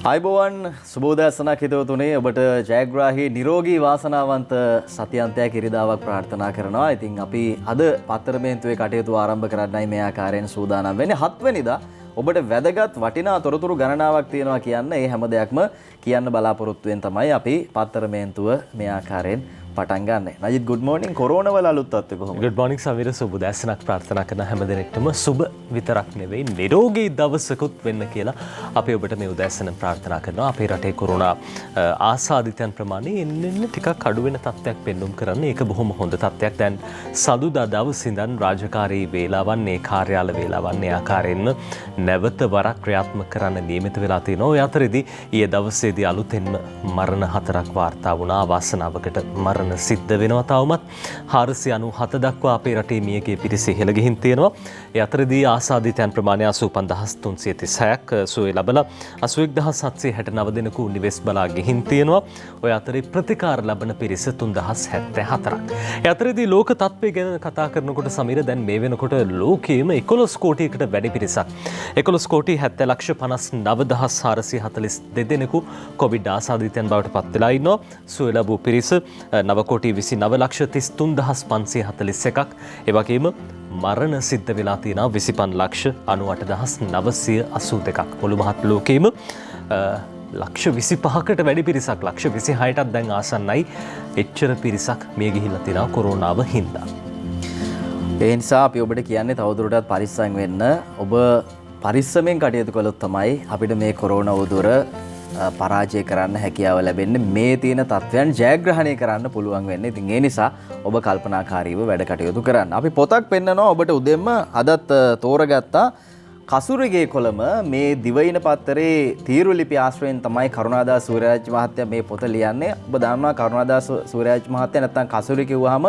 අයිබෝවන් සුබෝදෑසනක් හිතවතුනේ ඔබට ජයග්‍රාහී නිරෝගී වාසනාවන්ත සතියන්තයක් ඉරිදාවක් ප්‍රාර්ථනා කරනවා. ඉතින් අපි අද පත්තරමේන්තුවේ කටයුතු ආරම්භ කරන්නයි මේ ආකාරයෙන් සූදානම් වෙන්නේ. 7 වෙනිදා ඔබට වැදගත් වටිනා තොරතුරු ගණනාවක් තියෙනවා කියන්න ඒ හැම දෙයක්ම කියන්න බලාපොරොත්තු වෙන තමයි අපි පත්තරමේන්තුව මේ ආකාරයෙන් පටන් ගන්න. Najith good morning. කොරෝනා වල අලුත් තත්ත්වය කොහොමද? good morning Sameera. සුබ දැසනක් ප්‍රාර්ථනා කරන හැම දිනෙකටම සුබ විතරක් නෙවෙයි නිරෝගී දවසකුත් වෙන්න කියලා අපි ඔබට මේ උදෑසන ප්‍රාර්ථනා කරනවා. අපේ රටේ කොරෝනා ආසාදිතයන් ප්‍රමාණය එන්න ටිකක් අඩු වෙන තත්ත්වයක් පෙන්වුම් කරන්නේ. ඒක බොහොම හොඳ තත්ත්වයක්. දැන් සදුදා දවසේ ඉඳන් රාජකාරී වේලාවන් මේ කාර්යාල වේලාවන් මේ ආකාරයෙන්ම නැවත වරක් ක්‍රියාත්මක කරන්න නියමිත වෙලා තිනවා. ඔය අතරේදී ඊයේ දවසේදී අලුතෙන්ම මරණ 4ක් වාර්තා වුණා. වාසනාවකට මරණ සිද්ධ වෙනවා. තවමත් 497 දක්වා අපේ රටේ මියගිය පිරිස ඉහළ ගිහින් තියෙනවා. ඒ අතරදී ආසාදිතයන් ප්‍රමාණය 85336ක් සුවය ලැබලා 81769 දෙනෙකු නිවෙස් බලා ගිහින් තියෙනවා. ඔය අතරේ ප්‍රතිකාර ලබන පිරිස 3074ක්. ඒ අතරදී ලෝක තත්ත්වය ගැන කතා කරනකොට සමීර දැන් මේ වෙනකොට ලෝකයේම 11 කෝටියකට වැඩි පිරිසක් 11 කෝටි 70,59,442 දෙනෙකු කොවිඩ් ආසාදිතයන් බවට පත් වෙලා ඉන්නවා. සුවය ලැබූ පිරිස 9,29,33,541ක්. ඒ වගේම මරණ සිද්ධ වෙලා තියෙනවා 25,98,982ක්. මුළු මහත් ලෝකෙම ලක්ෂ 25කට වැඩි පිරිසක් ලක්ෂ 26ටත් දැන් ආසන්නයි එච්චර පිරිසක් මිය ගිහිල්ලා තියෙනවා කොරෝනාව හින්දා. ඒ නිසා අපි ඔබට කියන්නේ තවදුරටත් පරිස්සම් වෙන්න. ඔබ පරිස්සමෙන් කටයුතු කළොත් තමයි අපිට මේ කොරෝනා උදුර පරාජය කරන්න හැකියාව ලැබෙන්නේ. මේ තියෙන තත්ත්වයන් ජයග්‍රහණය කරන්න පුළුවන් වෙන්නේ. ඉතින් ඒ නිසා ඔබ කල්පනාකාරීව වැඩ කටයුතු කරන්න. අපි පොතක් පෙන්නනවා ඔබට උදෙන්ම අදත් තෝරගත්තා. කසුරිගේ කොළම මේ දිවයින පත්තරේ තීරු ලිපි ආශ්‍රයෙන් තමයි කරුණාදාස සූර්යරාජ් මහත්තයා මේ පොත ලියන්නේ. ඔබ දන්නවා කරුණාදාස සූර්යරාජ් මහත්තයා නැත්නම් කසුරි කිව්වහම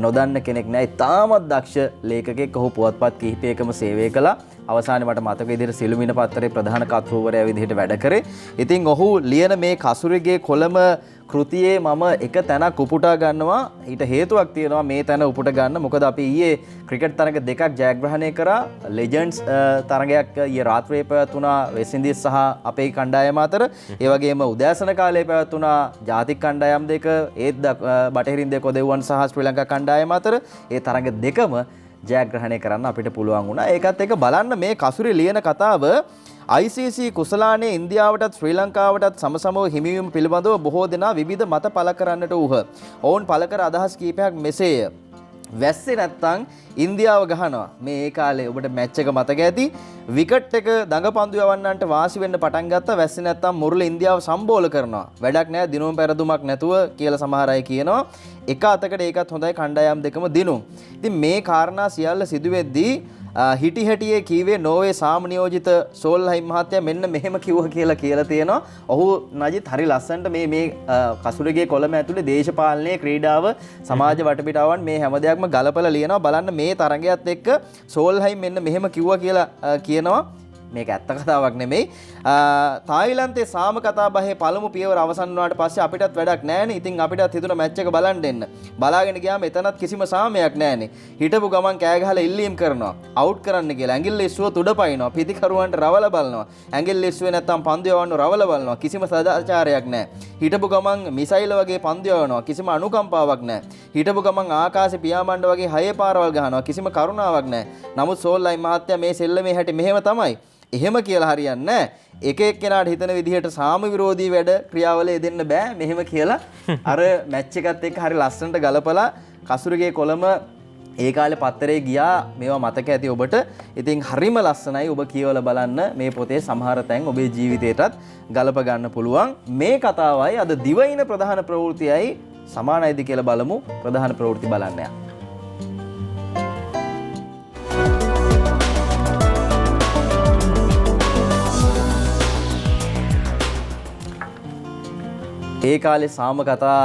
නොදන්න කෙනෙක් නෑ. ඉතාමත් දක්ෂ ලේඛකයෙක්. ඔහු පුවත්පත් කිහිපයකම සේවය කළා. අවසානයේ මට මතක විදිහට සිළුමිණ පත්තරේ ප්‍රධාන කර්තෘවරයා විදිහට වැඩ කරේ. ඉතින් ඔහු ලියන මේ කසුරිගේ කොළම කෘතියේ මම එක තැනක් උපුටා ගන්නවා. ඊට හේතුවක් තියෙනවා මේ තැන උපුට ගන්න. මොකද අපි ඊයේ ක්‍රිකට් තරඟ දෙකක් ජයග්‍රහණය කරා. ලෙජන්ඩ්ස් තරඟයක් ඊයේ රාත්‍රියේ පැවැත්ුණා වෙස්ට් ඉන්දීස් සහ අපේ කණ්ඩායම අතර. ඒ වගේම උදෑසන කාලයේ පැවැත්ුණා ජාතික කණ්ඩායම් දෙක ඒත් බටහිරින් දෙක දෙවුවන් සහ ශ්‍රී ලංකා කණ්ඩායම අතර. ඒ තරඟ දෙකම ජයග්‍රහණය කරන්න අපිට පුළුවන් වුණා. ඒකත් එක බලන්න මේ කසුරි ලියන කතාව ICC කුසලානේ ඉන්දියාවටත් ශ්‍රී ලංකාවටත් සමසමව හිමිවීම පිළිබඳව බොහෝ දෙනා විවිධ මත පළ කරන්නට වූහ. ඔවුන් පළ කර අදහස් කීපයක් මෙසේය. වැස්සේ නැත්තම් ඉන්දියාව ගහනවා. මේ ඒ කාලේ ඔබට මැච් එක මතක ඇති. විකට් එක දඟපන්දු යවන්නන්ට වාසි වෙන්න පටන් ගත්තා. වැස්සේ නැත්තම් මුරුල ඉන්දියාව සම්බෝල කරනවා. වැඩක් නැහැ දිනුම් පෙරදුමක් නැතුව කියලා සමහර අය කියනවා. එක අතකට ඒකත් හොඳයි කණ්ඩායම් දෙකම දිනුම්. ඉතින් මේ කාරණා සියල්ල සිදුවෙද්දී හිටි හැටියේ කීවේ නෝවේ සාම නියෝජිත සෝල්හයිම් මහත්තයා මෙන්න මෙහෙම කිව්වා කියලා තියෙනවා. ඔහු නජිත් හරි ලස්සනට මේ කසුරගේ කොළම ඇතුලේ දේශපාලනයේ ක්‍රීඩාව සමාජ වටපිටාවන් මේ හැම දෙයක්ම ගලපලා ලියනවා. බලන්න මේ තරගයත් එක්ක සෝල්හයිම් මෙන්න මෙහෙම කිව්වා කියලා කියනවා. මේක ඇත්ත කතාවක් නෙමෙයි. තායිලන්තයේ සාම කතා බහේ පළමු පියවර අවසන් වුණාට පස්සේ අපිටත් වැඩක් නැහැනේ. ඉතින් අපිටත් හිතුණ මැච් එක බලන්න දෙන්න. බලාගෙන ගියාම එතනත් කිසිම සාමයක් නැහැනේ. හිටපු ගමන් කෑ ගහලා ඉල්ලීම් කරනවා. අවුට් කරන්න කියලා. ඇඟිල්ල ඉස්සුව තුඩ පයින්නවා. පිටිකරුවන්ට රවල බලනවා. ඇඟිල්ල ඉස්සුවේ නැත්තම් පන්දු යවන්න රවල බලනවා. කිසිම සදාචාරයක් නැහැ. හිටපු ගමන් මිසයිල වගේ පන්දු යවනවා. කිසිම අනුකම්පාවක් නැහැ. හිටපු ගමන් ආකාශේ පියාඹන්න වගේ හයේ පාරවල් ගහනවා. කිසිම කරුණාවක් නැහැ. නමුත් සෝල්ලයි මහත්තයා මේ සෙල්ලමේ හැටි මෙහෙම තමයි. එහෙම කියලා හරියන්නේ නැහැ. එක එක්කෙනාට හිතන විදිහට සාම විරෝධී වැඩ ක්‍රියාවලිය දෙන්න බෑ. මෙහෙම කියලා අර මැච් එකත් එක්ක හරි ලස්සනට ගලපලා කසුරිගේ කොළම ඒ කාලේ පත්තරේ ගියා. මේවා මතක ඇති ඔබට. ඉතින් හරිම ලස්සනයි. ඔබ කියවලා බලන්න මේ පොතේ සමහර තැන් ඔබේ ජීවිතේටත් ගලප ගන්න පුළුවන්. මේ කතාවයි අද දිවයින ප්‍රධාන ප්‍රවෘත්තියයි සමානයිද කියලා බලමු. ප්‍රධාන ප්‍රවෘත්ති බලන්න යන්න. ඒ කාලේ සාම කතා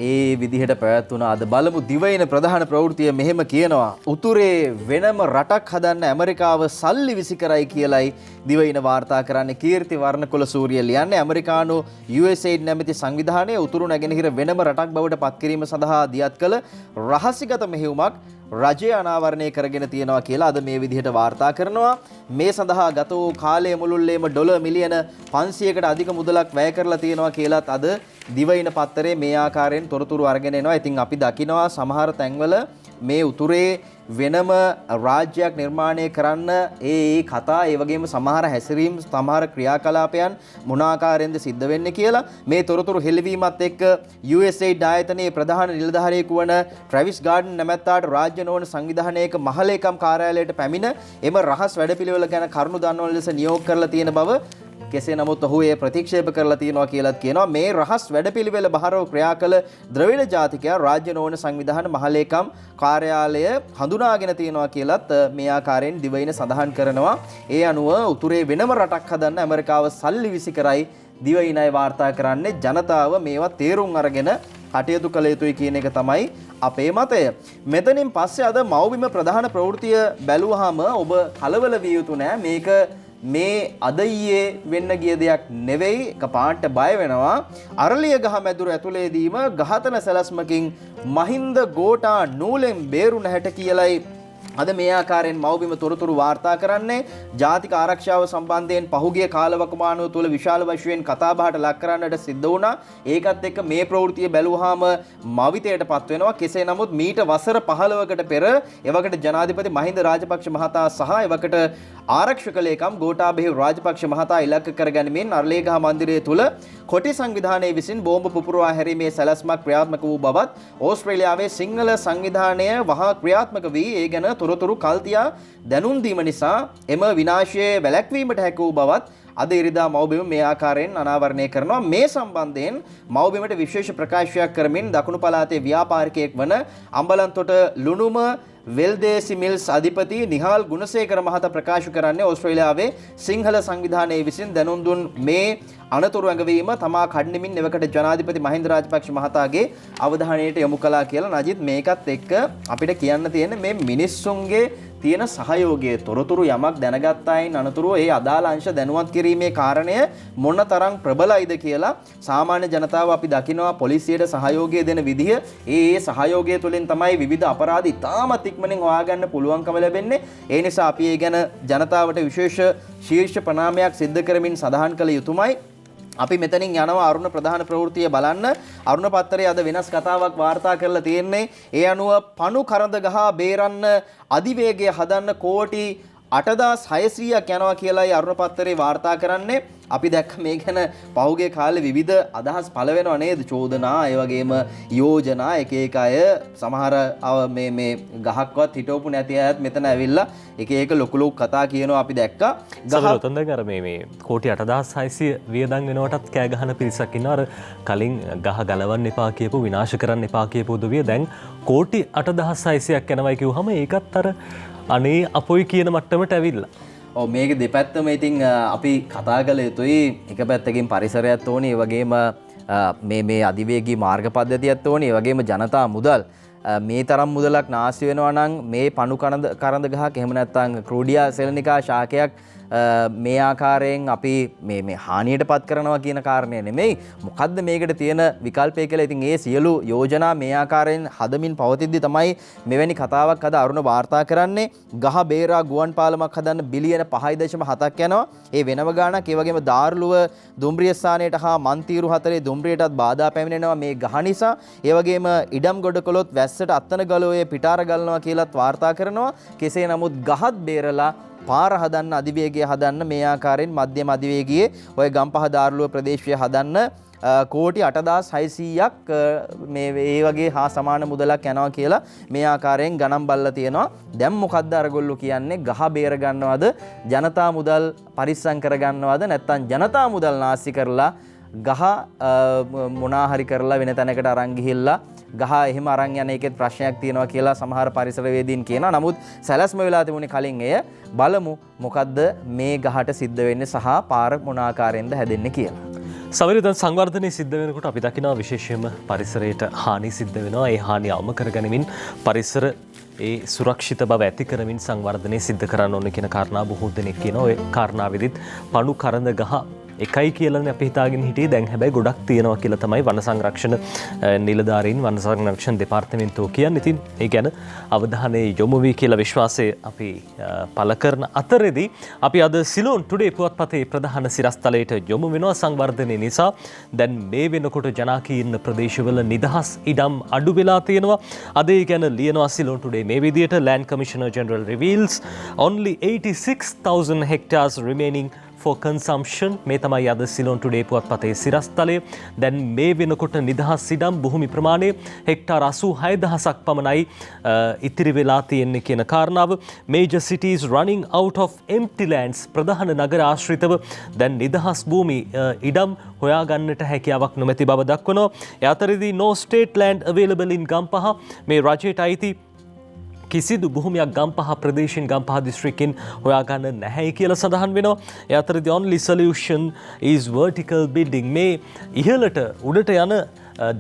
ඒ විදිහට පැවැත්වුණා. අද බලමු දිවයින ප්‍රධාන ප්‍රවෘත්තිය මෙහෙම කියනවා. උතුරේ වෙනම රටක් හදන්න ඇමරිකාව සල්ලි විසි කරයි කියලයි දිවයින වාර්තා කරන්නේ. කීර්ති වර්ණකුල සූරිය ලියන්නේ ඇමරිකානු USAID නැමැති සංවිධානය උතුරු නැගෙනහිර වෙනම රටක් බවට පත් කිරීම සඳහා දියත් කළ රහසිගත මෙහෙයුමක් රජය අනාවරණය කරගෙන තියෙනවා කියලා අද මේ විදිහට වාර්තා කරනවා. මේ සඳහා ගත වූ කාලය මුළුල්ලේම ඩොලර් මිලියන 500කට අධික මුදලක් වැය කරලා තියෙනවා කියලාත් අද දිවයින පත්තරේ මේ ආකාරයෙන් තොරතුරු අරගෙන එනවා. ඉතින් අපි දකිනවා සමහර තැන්වල මේ උතුරේ වෙනම රාජ්‍යයක් නිර්මාණය කරන්න ඒ කතා ඒ වගේම සමහර හැසිරීම් සමහර ක්‍රියාකලාපයන් මොන ආකාරයෙන්ද සිද්ධ වෙන්නේ කියලා මේ තොරතුරු හෙළිවීමත් එක්ක USAID ආයතනයේ ප්‍රධාන නිලධාරියෙකු වන ට්‍රැවිස් ගාඩන් නැමැත්තාට රාජ්‍ය නොවන සංවිධානයක මහලේකම් කාර්යාලයට පැමිණ එම රහස් වැඩපිළිවෙල ගැන කරුණු දන්වන ලෙස නියෝග කරලා තියෙන බව කෙසේ නමුත් ඔහු ඒ ප්‍රතික්ෂේප කරලා තියෙනවා කියලාත් කියනවා. මේ රහස් වැඩපිළිවෙල බහරව ක්‍රියා කළ ද්‍රවිඩ ජාතිකයා රාජ්‍ය නොවන සංවිධාන මහලේකම් කාර්යාලය හඳුනාගෙන තියෙනවා කියලාත් මේ ආකාරයෙන් දිවයින සඳහන් කරනවා. ඒ අනුව උතුරේ වෙනම රටක් හදන්න ඇමරිකාව සල්ලි විසි කරයි දිවයිනයි වාර්තා කරන්නේ. ජනතාව මේවා තේරුම් අරගෙන කටයුතු කළ යුතුයි කියන එක තමයි අපේ මතය. මෙතනින් පස්සේ අද මව්බිම ප්‍රධාන ප්‍රවෘත්තිය බැලුවාම ඔබ කලබල විය යුතු නෑ. මේක මේ අද ඊයේ වෙන්න ගිය දෙයක් නෙවෙයි. කපාට බය වෙනවා. අරලිය ගහ මැදුර ඇතුලේදීම ඝාතන සැලැස්මකින් මහින්ද ගෝඨා නූලෙන් බේරුණ හැට කියලයි අද මේ ආකාරයෙන් මව්බිම තොරතුරු වාර්තා කරන්නේ. ජාතික ආරක්ෂාව සම්බන්ධයෙන් පහුගිය කාලවකමානුව තුළ විශාල වශයෙන් කතාබහට ලක් කරන්නට සිද්ධ වුණා. ඒකත් එක්ක මේ ප්‍රවෘත්තිය බැලුවාම මවිතයට පත් වෙනවා. කෙසේ නමුත් මීට වසර 15කට පෙර එවකට ජනාධිපති මහින්ද රාජපක්ෂ මහතා සහ එවකට ආරක්ෂක ලේකම් ගෝඨාභය රාජපක්ෂ මහතා ඉලක්ක කරගැනීමෙන් අරලියගහ මන්දිරය තුළ කොටි සංවිධානයේ විසින් බෝම්බ පුපුරවා හැරීමේ සැලැස්මක් ක්‍රියාත්මක වූ බවත් ඕස්ට්‍රේලියාවේ සිංහල සංවිධානය වහා ක්‍රියාත්මක වී ඒ ගැන තොරතුරු කල්තියා දැනුම් දීම නිසා එම විනාශයේ වැළැක්වීමට හැකි වූ බවත් අද ඉරිදා මව්බිම මේ ආකාරයෙන් අනාවරණය කරනවා. මේ සම්බන්ධයෙන් මව්බිමට විශේෂ ප්‍රකාශයක් කරමින් දකුණු පළාතේ ව්‍යාපාරිකයෙක් වන අම්බලන්තොට ලුණුම වෙල්දේසි මිල්ස් අධිපති නිහාල් ගුණසේකර මහතා ප්‍රකාශ කරන්නේ ඕස්ට්‍රේලියාවේ සිංහල සංවිධානයේ විසින් දැනුම් දුන් මේ අනතුරු ඇඟවීම තමා කඩ්නිමින් එවකට ජනාධිපති මහින්ද රාජපක්ෂ මහතාගේ අවධානයට යොමු කළා කියලා. නජිත් මේකත් එක්ක අපිට කියන්න තියෙන මේ මිනිස්සුන්ගේ තියෙන සහයෝගයේ තොරතුරු යමක් දැනගත්තායින් අනතුරු ඒ අදාළ අංශ දැනුවත් කිරීමේ කාරණය මොනතරම් ප්‍රබලයිද කියලා සාමාන්‍ය ජනතාව අපි දකිනවා. පොලිසියට සහයෝගය දෙන විදිහ ඒ සහයෝගය තුළින් තමයි විවිධ අපරාධ ඉතාමත් ඉක්මනින් හොයාගන්න පුළුවන්කම ලැබෙන්නේ. ඒ නිසා අපි ඒ ගැන ජනතාවට විශේෂ ශීර්ෂ ප්‍රණාමයක් සිද්ධ කරමින් සඳහන් කළ යුතුමයි. අපි මෙතනින් යනවා අරුණ ප්‍රධාන ප්‍රවෘත්තිය බලන්න. අරුණ පත්තරේ අද වෙනස් කතාවක් වාර්තා කරලා තියෙන්නේ. ඒ අනුව පණු කරඳ ගහ බේරන්න අධිවේගය හදන්න කෝටි 8600ක් යනවා කියලායි අරුණ පත්තරේ වාර්තා කරන්නේ. අපි දැක්ක මේ ගැන පහුගිය කාලේ විවිධ අදහස් පළ වෙනව නේද? චෝදනා, ඒ වගේම යෝජනා, එක එක අය සමහර මේ ගහක්වත් හිටවපු නැති අයත් මෙතන ඇවිල්ලා එක එක ලොකු ලොකු කතා කියනවා අපි දැක්කා. ගහතොන්ද අර මේ කෝටි 8600 වියදම් වෙනවටත් කෑ ගහන පිරිසක් ඉන්නවා. අර කලින් ගහ ගලවන්න එපා කියපු, විනාශ කරන්න එපා කියපු දුවිය දැන් කෝටි 8600ක් යනවයි කිව්වහම ඒකත් අර අනේ අපොයි කියන මට්ටමට ඇවිල්ලා. මේක දෙපැත්තම ඉතින් අපි කතා කළ යුතුයි. එක පැත්තකින් පරිසරයත් ඕනේ, ඒ වගේම මේ අධිවේගී මාර්ග පද්ධතියත් ඕනේ, ඒ වගේම ජනතා මුදල්. මේ තරම් මුදලක් නාස්ති වෙනවා නම් මේ පණු කරඳ ගහක් එහෙම නැත්නම් ක්‍රූඩියා සෙලනිකා ශාකයක් මේ ආකාරයෙන් අපි මේ හානියට පත් කරනවා කියන කාරණය නෙමෙයි. මොකද්ද මේකට තියෙන විකල්පය කියලා. ඉතින් ඒ සියලු යෝජනා මේ ආකාරයෙන් හදමින් පවතිද්දි තමයි මෙවැනි කතාවක් අද අරුණ වාර්තා කරන්නේ. ගහ බේරා ගුවන් පාලමක් හදන්න බිලියන 5.7ක් යනවා. ඒ වෙනම ගාණක්. ඒ වගේම දාර්ලුව දුම්රිය ස්ථානයට හා මන්තීරු 4 දුම්රියටත් බාධා පැමිණෙනවා මේ ගහ නිසා. ඒ වගේම ඉඩම් ගොඩ කළොත් වැස්සට අත්තන ගලෝයේ පිටාර ගලනවා කියලාත් වාර්තා කරනවා. කෙසේ නමුත් ගහත් බේරලා පාර හදන්න, අධිවේගය හදන්න මේ ආකාරයෙන් මධ්‍යම අධිවේගයේ ඔය ගම්පහ දාර්ලුව ප්‍රදේශය හදන්න කෝටි 8600ක් මේ ඒ වගේ හා සමාන මුදලක් යනවා කියලා මේ ආකාරයෙන් ගණන් බලලා තියෙනවා. දැන් මොකද්ද අරගොල්ලෝ කියන්නේ? ගහ බේර ගන්නවද? ජනතා මුදල් පරිස්සම් කර ගන්නවද? නැත්නම් ජනතා මුදල් නාස්ති කරලා ගහ මොනා හරි කරලා වෙන තැනකට අරන් ගිහිල්ලා ගහ එහෙම අරන් යන එකෙත් ප්‍රශ්නයක් තියෙනවා කියලා සමහර පරිසරවේදීන් කියනවා. නමුත් සැලැස්ම වෙලා තිබුණේ කලින් එය. බලමු මොකද්ද මේ ගහට සිද්ධ වෙන්නේ සහ පාර මොන ආකාරයෙන්ද හැදෙන්නේ කියලා. සමහරවිට සංවර්ධනය සිද්ධ වෙනකොට අපි දකිනවා විශේෂයෙන්ම පරිසරයට හානි සිද්ධ වෙනවා. ඒ හානිය අවම කරගැනීමෙන් පරිසර ඒ සුරක්ෂිත බව ඇති කරමින් සංවර්ධනය සිද්ධ කරන්න ඕන කියන කාරණා බොහෝ දෙනෙක් කියනවා. ඔය කාරණාවෙදිත් පණු කරඳ ගහ එකයි කියලානේ අපි හිතාගෙන හිටියේ. දැන් හැබැයි ගොඩක් තියෙනවා කියලා තමයි වන සංරක්ෂණ නිලධාරීන් වන සංරක්ෂණ දෙපාර්තමේන්තුව කියන්නේ. ඉතින් ඒ ගැන අවධානය යොමු වී කියලා විශ්වාසය අපි පළ කරන අතරේදී අපි අද සිලෝන් ටුඩේ පුවත්පතේ ප්‍රධාන සිරස්තලයට යොමු වෙනවා. සංවර්ධනය නිසා දැන් මේ වෙනකොට ජනාකීර්ණ ප්‍රදේශවල නිදහස් ඉඩම් අඩු වෙලා තියෙනවා. අද ඒ ගැන ලියනවා සිලෝන් ටුඩේ මේ විදියට. Land Commissioner General reveals only 86,000 hectares remaining for consumption. මේ තමයි අද සිලෝන් ටුඩේ පුවත්පතේ සිරස්තලය. දැන් මේ වෙනකොට නිදහස් ඉඩම් භූමි ප්‍රමාණය හෙක්ටාර 86,000ක් පමණයි ඉතිරි වෙලා තියෙන්නේ කියන කාරණාව. Major cities running out of empty lands. ප්‍රධාන නගර ආශ්‍රිතව දැන් නිදහස් භූමි ඉඩම් හොයාගන්නට හැකියාවක් නොමැති බව දක්වනවා. ඒ අතරේදී no state land available in Gampaha. මේ රජයට අයිති කිසිදු භූමියක් ගම්පහ ප්‍රදේශයෙන් ගම්පහ දිස්ත්‍රික්කෙන් හොයාගන්න නැහැ කියලා සඳහන් වෙනවා. ඒ අතරදී only solution is vertical building. මේ ඉහළට උඩට යන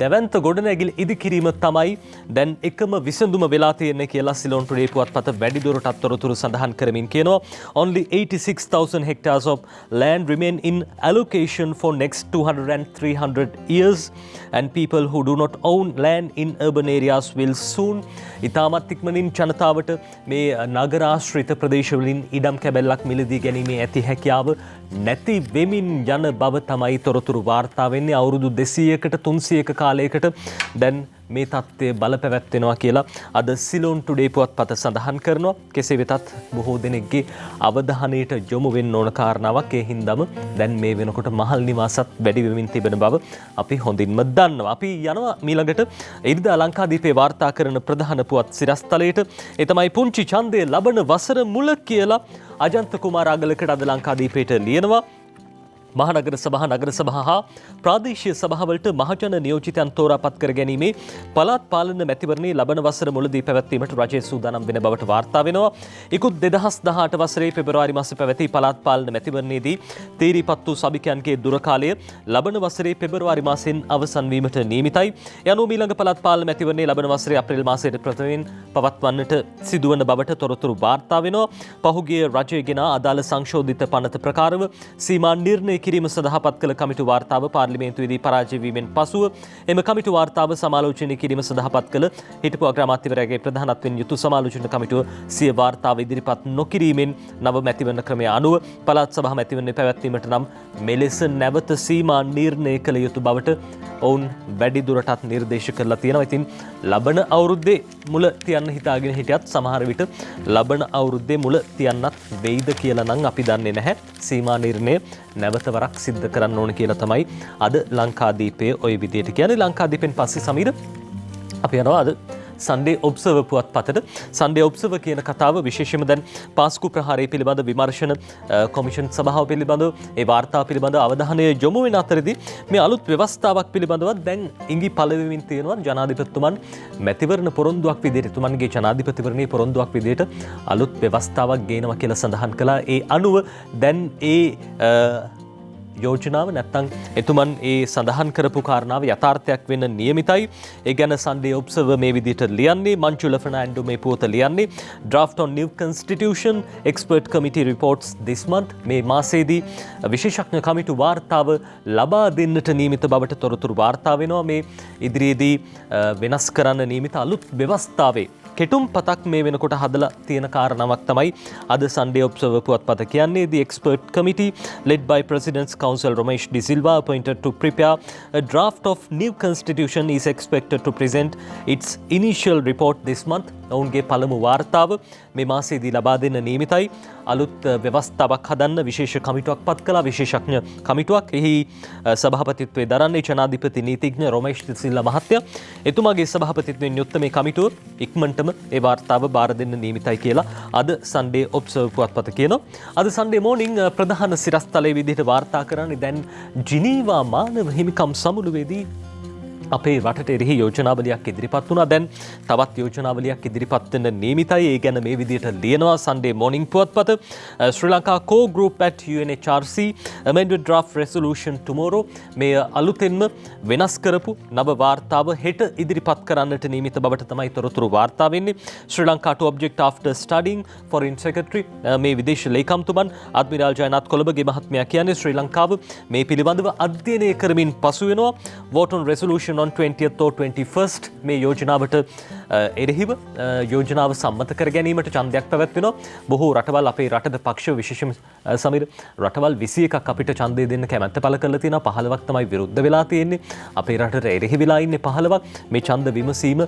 දැවැන්ත ගොඩනැගිලි ඉදිකිරීම තමයි දැන් එකම විසඳුම වෙලා තියෙන්නේ කියලා සිලෝන් ටුඩේ පුවත්පත වැඩිදුරටත් තොරතුරු සඳහන් කරමින් කියනවා. Only 86,000 hectares of land remain in allocation for next 200 and 300 years and people who do not own land in urban areas will soon. ඉතාමත් ඉක්මනින් ජනතාවට මේ නගර ආශ්‍රිත ප්‍රදේශවලින් ඉඩම් කැබැල්ලක් මිලදී ගැනීමේ ඇති හැකියාව නැති වෙමින් යන බව තමයි තොරතුරු වාර්තා වෙන්නේ. අවුරුදු 200කට 300ක කාලයකට දැන් මේ තත්ත්වය බලපැවැත්වෙනවා කියලා අද සිලෝන් ටුඩේ පුවත්පත සඳහන් කරනවා. කෙසේ වෙතත් බොහෝ දෙනෙක්ගේ අවධානයට යොමු වෙන්න ඕන කාරණාවක්. ඒ හින්දාම දැන් මේ වෙනකොට මහල් නිවාසත් වැඩි වෙමින් තිබෙන බව අපි හොඳින්ම දන්නවා. අපි යනවා ඊළඟට ඉරිදා ලංකාදීපේ වාර්තා කරන ප්‍රධාන පුවත් සිරස්තලයට. ඒ තමයි පුංචි ඡන්දය ලබන වසර මුල කියලා අජන්ත කුමාර අගලකට අද ලංකාදීපේට ලියනවා. මහනගර සභා නගර සභා හා ප්‍රාදේශීය සභාවලට මහජන නියෝජිතයන් තෝරාපත් කර ගැනීමේ පළාත් පාලන මැතිවරණයේ ලබන වසර මුලදී පැවැත්වීමට රජය සූදානම් වෙන බවට වාර්තා වෙනවා. ඉකුත් 2018 වසරේ පෙබරවාරි මාසයේ පැවති පළාත් පාලන මැතිවරණයේදී තීරීපත් වූ සභිකයන්ගේ දුර කාලය ලබන වසරේ පෙබරවාරි මාසයෙන් අවසන් වීමට නියමිතයි. යනු ඊළඟ පළාත් පාලන මැතිවරණයේ ලබන වසරේ අප්‍රේල් මාසයේ ප්‍රථමයෙන් පවත්වන්නට සිදුවන බවට තොරතුරු වාර්තා වෙනවා. පහුගිය රජය ගෙන අදාළ සංශෝධිත පනත ප්‍රකාරව සීමා නිර්ණය කිරීම සඳහා පත් කළ කමිටු වාර්තාව පාර්ලිමේන්තුවේදී පරාජය වීමෙන් පසුව එම කමිටු වාර්තාව සමාලෝචනය කිරීම සඳහා පත් කළ හිටපු අග්‍රාමාත්‍යවරයාගේ ප්‍රධානත්වයෙන් යුතු සමාලෝචන කමිටුව සිය වාර්තාව ඉදිරිපත් නොකිරීමෙන් නව මැතිවරණ ක්‍රමය අනුව පළාත් සභා මැතිවරණය පැවැත්වීමට නම් මෙලෙස නැවත සීමා නිර්ණය කළ යුතු බවට ඔවුන් වැඩි දුරටත් නිර්දේශ කරලා තියෙනවා. ඉතින් ලබන අවුරුද්දේ මුල තියන්න හිතාගෙන හිටියත් සමහර විට ලබන අවුරුද්දේ මුල තියන්නත් වෙයිද කියලා නම් අපි දන්නේ නැහැ. සීමා නිර්ණය නැවත වරක් සිද්ධ කරන්න ඕන කියලා තමයි අද ලංකාදීපයේ ওই විදියට කියන්නේ. ලංකාදීපෙන් පස්සේ සමීර අපි යනවා අද සන්ඩේ ඔබ්සර්වර් පුවත්පතට. සන්ඩේ ඔබ්සර්වර් කියන කතාව විශේෂයෙන්ම දැන් පාස්කු ප්‍රහාරය පිළිබඳ විමර්ශන කොමිෂන් සභාව පිළිබඳව ඒ වාර්තාව පිළිබඳව අවධානය යොමු වෙන අතරදී මේ අලුත් ව්‍යවස්ථාවක් පිළිබඳව දැන් ඉඟි පළවෙමින් තියෙනවා. ජනාධිපතිතුමන් මැතිවරණ පොරොන්දුවක් විදිහට තුමන්ගේ ජනාධිපතිවරණයේ පොරොන්දුවක් විදිහට අලුත් ව්‍යවස්ථාවක් ගේනවා කියලා සඳහන් කළා. ඒ අනුව දැන් ඒ යෝජනාව නැත්තම් එතුමන් ඒ සඳහන් කරපු කාරණාව යථාර්ථයක් වෙන්න නියමිතයි. ඒ ගැන සන්ඩේ ඔබ්සර්වර් මේ විදිහට ලියන්නේ. මංජුල ෆර්නෑන්ඩෝ මේ පුවත ලියන්නේ. Draft on new constitution expert committee reports this month. මේ මාසයේදී විශේෂඥ කමිටු වාර්තාව ලබා දෙන්නට නියමිත බවට තොරතුරු වාර්තා වෙනවා. මේ ඉදිරියේදී වෙනස් කරන්න නියමිත අලුත් ව්‍යවස්ථාවේ කෙටුම් පතක් මේ වෙනකොට හදලා තියෙන කාරණාවක් තමයි අද Sunday Observer පුවත්පත කියන්නේ. The expert committee led by President's Counsel Ramesh De Silva appointed to prepare a draft of new constitution is expected to present its initial report this month. ඔවුන්ගේ පළමු වාර්තාව මේ මාසයේදී ලබා දෙන්න නියමිතයි. අලුත් ව්‍යවස්ථාවක් හදන්න විශේෂ කමිටුවක් පත් කළා. විශේෂඥ කමිටුවක්. එහි සභාපතිත්වයේ දරන්නේ ජනාධිපති නීතිඥ රොමේෂ් ඩි සිල්වා මහත්තයා. එතුමාගේ සභාපතිත්වයෙන් යුක්ත මේ කමිටුව ඉක්මනටම ඒ වාර්තාව බාර දෙන්න නියමිතයි කියලා අද සන්ඩේ ඔබ්සර්වර් පුවත්පත කියනවා. අද සන්ඩේ මෝර්නිං ප්‍රධාන සිරස්තලයේ විදිහට වාර්තා කරන්නේ දැන් ජිනීවා මානව හිමිකම් සමුළුවේදී අපේ රටට එරෙහි යෝජනාවලියක් ඉදිරිපත් වුණා. දැන් තවත් යෝජනාවලියක් ඉදිරිපත් වෙන්න නියමිතයි. ඒ ගැන මේ විදිහට ලියනවා Sunday Morning පුවත්පත. Sri Lanka core group at UNHRC amended draft resolution tomorrow. මේ අලුතෙන්ම වෙනස් කරපු නව වාර්තාව හෙට ඉදිරිපත් කරන්නට නියමිත බවට තමයි තොරතුරු වාර්තා වෙන්නේ. ශ්‍රී Lanka to object after studying foreign secretary මේ විදේශ ලේකම්තුමන් අද්මිරාල් ජයනාත් කොළඹගේ මහත්මයා කියන්නේ ශ්‍රී ලංකාව මේ පිළිබඳව අධ්‍යයනය කරමින් පසු වෙනවා. vote on resolution on 20th or 21st මේ යෝජනාවට එරෙහිව යෝජනාව සම්මත කර ගැනීමට ඡන්දයක් පැවැත්වෙනවා. බොහෝ රටවල් අපේ රටද පක්ෂ විශේෂම සමීර රටවල් 21ක් අපිට ඡන්දය දෙන්න කැමැත්ත පළ කරලා තියෙනවා. 15ක් තමයි විරුද්ධ වෙලා තියෙන්නේ. අපේ රටට එරෙහි වෙලා ඉන්නේ 15ක්. මේ ඡන්ද විමසීම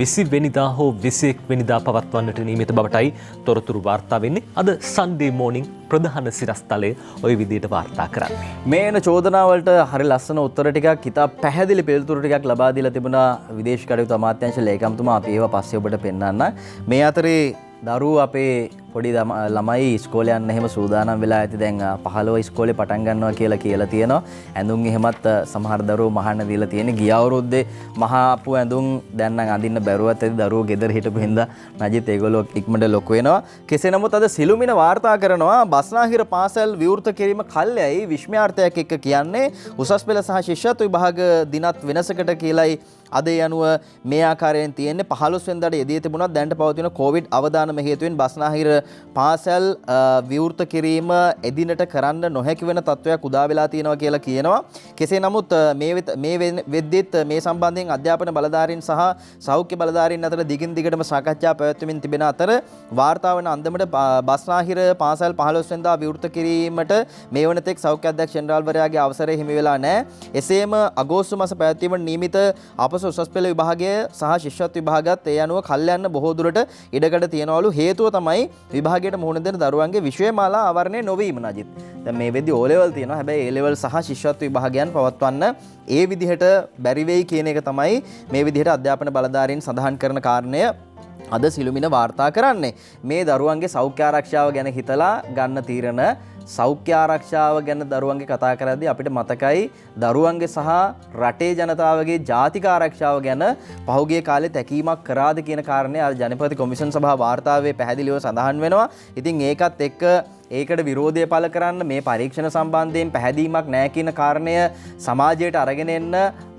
20 වෙනිදා හෝ 21 වෙනිදා පවත්වන්නට නියමිත බවටයි තොරතුරු වාර්තා වෙන්නේ. අද Sunday morning ප්‍රධාන සිරස්තලයේ ওই විදිහට වාර්තා කරන්නේ. මේ එන චෝදනාවලට හරි ලස්සන උත්තර ටිකක් ඉතා පැහැදිලි පිළිතුරු ටිකක් ලබා දීලා තිබුණා විදේශ කටයුතු අමාත්‍යාංශ ලේකම්තුමා. අපි ඒවා පස්සේ ඔබට පෙන්වන්න. මේ අතරේ දරුවෝ අපේ පොඩි ළමයි ඉස්කෝලේ යන්න එහෙම සූදානම් වෙලා ඇති. දැන් 15 ඉස්කෝලේ පටන් ගන්නවා කියලා තියෙනවා. ඇඳුම් එහෙමත් සමහර දරුවෝ මහන්න දීලා තියෙන්නේ. ගිය අවුරුද්දේ මහාපු ඇඳුම් දැන් නම් අඳින්න බැරුවත් ඇති. දරුවෝ ගෙදර හිටපු හින්දා නජිත් ඒගොල්ලෝ ඉක්මනට ලොකු වෙනවා. කෙසේ නමුත් අද සිළුමිණ වාර්තා කරනවා බස්නාහිර පාසල් විවෘත කිරීම කල්යයි විශ්මයාර්ථයක් එක්ක කියන්නේ උසස් පෙළ සහ ශිෂ්‍යත්ව විභාග දිනත් වෙනසකට කියලායි අද යනුව මේ ආකාරයෙන් තියෙන්නේ. 15 වෙනිදාට යෙදී තිබුණත් දැනට පවතින කොවිඩ් අවදානම හේතුවෙන් බස්නාහිර පාසල් විවෘත කිරීම එදිනට කරන්න නොහැකි වෙන තත්ත්වයක් උදා වෙලා තියෙනවා කියලා කියනවා. කෙසේ නමුත් මේ වෙද්දිත් මේ සම්බන්ධයෙන් අධ්‍යාපන බලධාරීන් සහ සෞඛ්‍ය බලධාරීන් අතර දිගින් දිගටම සාකච්ඡා පැවැත්වෙමින් තිබෙන අතර වාර්තා වන අන්දමට බස්නාහිර පාසල් 15 වෙනිදා විවෘත කිරීමට මේ වන තෙක් සෞඛ්‍ය අධ්‍යක්ෂ ජෙනරාල්වරයාගේ අවසරය හිමි වෙලා නැහැ. එසේම අගෝස්තු මාස පැවැත්වීමට නියමිත උසස් පෙළ විභාගය සහ ශිෂ්‍යත්ව විභාගත් ඒ අනුව කල්යන්න බොහෝ දුරට ඉඩකඩ තියනවලු. හේතුව තමයි විභාගයට මුහුණ දෙන දරුවන්ගේ විෂය මාලා ආවරණය නොවීම. නජිත් දැන් මේ වෙද්දි O level තියෙනවා. හැබැයි A level සහ ශිෂ්‍යත්ව විභාගයන් පවත්වන්න ඒ විදිහට බැරි වෙයි කියන එක තමයි මේ විදිහට අධ්‍යාපන බලධාරීන් සඳහන් කරන කාරණය අද සිළුමිණ වාර්තා කරන්නේ. මේ දරුවන්ගේ සෞඛ්‍ය ආරක්ෂාව ගැන හිතලා ගන්න තීරණ. සෞඛ්‍ය ආරක්ෂාව ගැන දරුවන්ගේ කතා කරද්දී අපිට මතකයි දරුවන්ගේ සහ රටේ ජනතාවගේ ජාතික ආරක්ෂාව ගැන පහුගිය කාලේ තැකීමක් කරාද කියන කාරණේ අර ජනපති කොමිෂන් සභාව වාර්තාවේ පැහැදිලිව සඳහන් වෙනවා. ඉතින් ඒකත් එක්ක ඒකට විරෝධය පළ කරන්න මේ පරීක්ෂණ සම්බන්ධයෙන් පැහැදීමක් නැහැ කියන කාරණය සමාජයට අරගෙන එන්න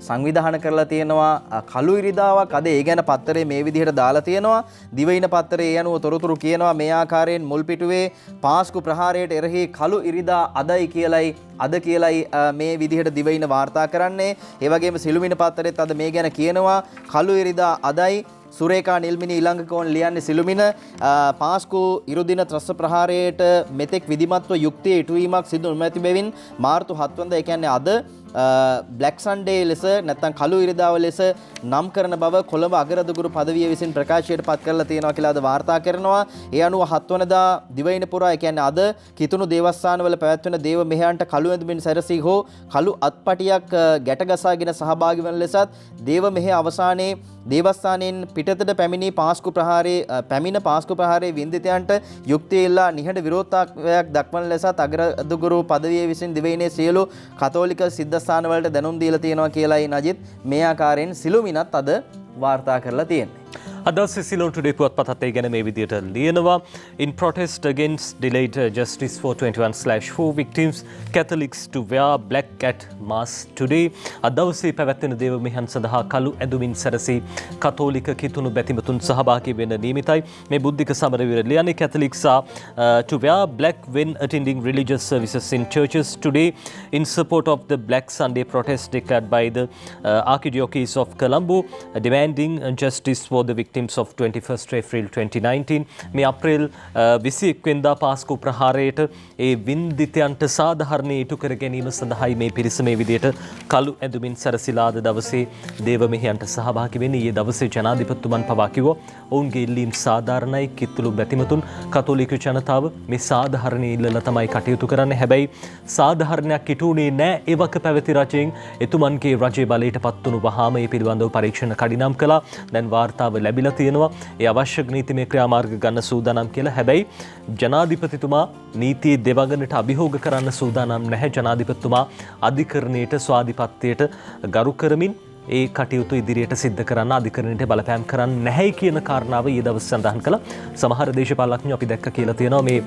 සංවිධානය කරලා තියෙනවා. කළු ඉරිදාවක් අද ඒ ගැන පත්තරේ මේ විදිහට දාලා තියෙනවා. දිවයින පත්තරේ ඒ අනුව තොරතුරු කියනවා මේ ආකාරයෙන් මුල් පිටුවේ පාස්කු ප්‍රහාරයට එරෙහි කළු ඉරිදා අදයි කියලයි මේ විදිහට දිවයින වාර්තා කරන්නේ. ඒ වගේම සිළුමිණ පත්තරෙත් අද මේ ගැන කියනවා කළු ඉරිදා අදයි. සුරේකා නිල්මිනි ඊළඟකෝන් ලියන්නේ සිළුමිණ පාස්කු ඉරුදින ත්‍රස්ස ප්‍රහාරයට මෙතෙක් විධිමත්ව යුක්තිය ඉටුවීමක් සිදු නොමැති බැවින් මාර්තු 7 වෙනිදා ඒ කියන්නේ අද බ්ලැක් සන්ඩේ ලෙස නැත්නම් කළු ඉරිදාව ලෙස නම් කරන බව කොළඹ අගරදුගුරු පදවිය විසින් ප්‍රකාශයට පත් කරලා තියෙනවා කියලා අද වාර්තා කරනවා. ඒ අනුව 7 වෙනිදා දිවයින පුරා ඒ කියන්නේ අද කිතුණු දේවස්ථානවල පැවැත්වෙන දේව මෙහෙයන්ට කළු ඇඳුමින් සැරසී හෝ කළු අත්පටියක් ගැටගසාගෙන සහභාගී වන ලෙසත් දේව මෙහෙය අවසානයේ දේවස්ථානයෙන් පිටතට පැමිණි පාස්කු ප්‍රහාරයේ වින්දිතයන්ට යුක්තිය ඉල්ලා නිහඬ විරෝධතාවයක් දක්වන ලෙසත් අගරදුගුරු පදවිය විසින් දිවයිනේ සියලු කතෝලික සිද්ධාස්ථානවලට දැනුම් දීලා තියෙනවා කියලායි නජිත් මේ ආකාරයෙන් සිළුමිණත් අද වාර්තා කරලා තියෙන්නේ. අදවසේ සිලෝන් ටුඩේ පුවත්පතත් ඒ ගැන මේ විදිහට ලියනවා. In protest against delayed justice for 21/4 victims, Catholics to wear black at mass today. අදවසේ පැවැත්වෙන දේව මෙහෙයන් සඳහා කළු ඇඳුමින් සැරසී කතෝලික කිතුණු බැතිමතුන් සහභාගී වෙන්න නියමිතයි. මේ බුද්ධික සමරවීර ලියන්නේ Catholics are to wear black when attending religious services in churches today in support of the Black Sunday protest declared by the Archdiocese of Colombo demanding justice for the victims of 21st April 2019. මේ අප්‍රේල් 21 වෙනිදා පාස්කු ප්‍රහාරයට ඒ වින්දිතයන්ට සාධාරණය ඉටු කර ගැනීම සඳහායි මේ පිරිස මේ විදිහට කළු ඇඳුමින් සැරසිලා අද දවසේ දේව මෙහෙයන්ට සහභාගී වෙන්නේ. ඊයේ දවසේ ජනාධිපතිතුමන් පවා කිව්වා ඔවුන්ගේ ඉල්ලීම් සාධාරණයි. කිතුළු බැතිමතුන් කතෝලික ජනතාව මේ සාධාරණය ඉල්ලලා තමයි කටයුතු කරන්නේ. හැබැයි සාධාරණයක් ඉටුනේ නැහැ. ඒවක පැවති රජයෙන් එතුමන්ගේ රජයේ බලයට පත් වුණු වහාම මේ පිළිබඳව පරීක්ෂණ කඩිනම් කළා. දැන් වාර්තාව ලැබිලා තියෙනවා. ඒ අවශ්‍ය නීතිමය ක්‍රියාමාර්ග ගන්න සූදානම් කියලා. හැබැයි ජනාධිපතිතුමා නීතියේ දෙවඟනට අභියෝග කරන්න සූදානම් නැහැ. ජනාධිපතිතුමා අධිකරණයට ස්වාධිපත්‍යයට ගරු කරමින් ඒ කටයුතු ඉදිරියට සිද්ධ කරන්න අධිකරණයට බලපෑම් කරන්න නැහැ කියන කාරණාව ඊ දවස් සඳහන් කළා. සමහර දේශපාලඥයෝ අපි දැක්ක කියලා තියෙනවා මේ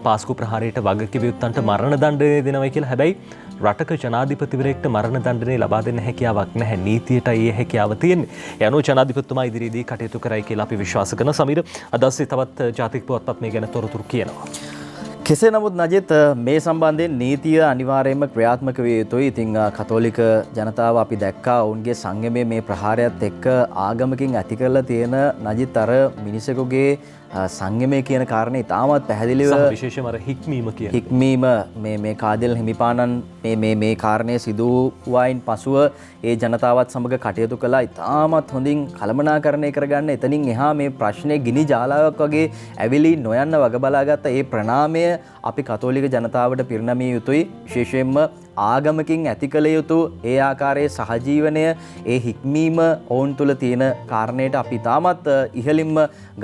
පාස්කු ප්‍රහාරයට වගකිව යුත්තන්ට මරණ දණ්ඩනය දෙනවා කියලා. හැබැයි රටක ජනාධිපතිවරයෙක්ට මරණ දණ්ඩනය ලබා දෙන්න හැකියාවක් නැහැ. නීතියටයි ඒ හැකියාව තියෙන්නේ. ඒ අනුව ජනාධිපතිතුමා ඉදිරියේදී කටයුතු කරයි කියලා අපි විශ්වාස කරන සමීර අදස්සේ තවත් ජාතික පුවත්පත් මේ ගැන තොරතුරු කියනවා. කෙසේ නමුත් නජිත් මේ සම්බන්ධයෙන් නීතිය අනිවාර්යයෙන්ම ක්‍රියාත්මක විය යුතුයි. ඉතින් කතෝලික ජනතාව අපි දැක්කා ඔවුන්ගේ සංයමයේ මේ ප්‍රහාරයත් එක්ක ආගමකින් ඇති කරලා තියෙන නජිත් අර මිනිසෙකුගේ සංයමය කියන කාරණේ ඉතාමත් පැහැදිලිව විශේෂයෙන්ම අර හික්මීම කියන හික්මීම මේ කාදිල් හිමිපාණන් මේ කාරණය සිදු වයින් පසුව ඒ ජනතාවත් සමග කටයුතු කළා. ඉතාමත් හොඳින් කළමනාකරණය කරගන්න එතනින් එහා මේ ප්‍රශ්නේ ගිනි ජාලාවක් වගේ ඇවිලි නොයන්න වග බලාගත්ත ඒ ප්‍රණාමය අපි කතෝලික ජනතාවට පිරිනමිය යුතුයි. විශේෂයෙන්ම ආගමකින් ඇති කළ යුතු ඒ ආකාරයේ සහජීවනය ඒ හික්මීම ඔවුන් තුළ තියෙන කාරණයට අපි ඉතාමත් ඉහළින්ම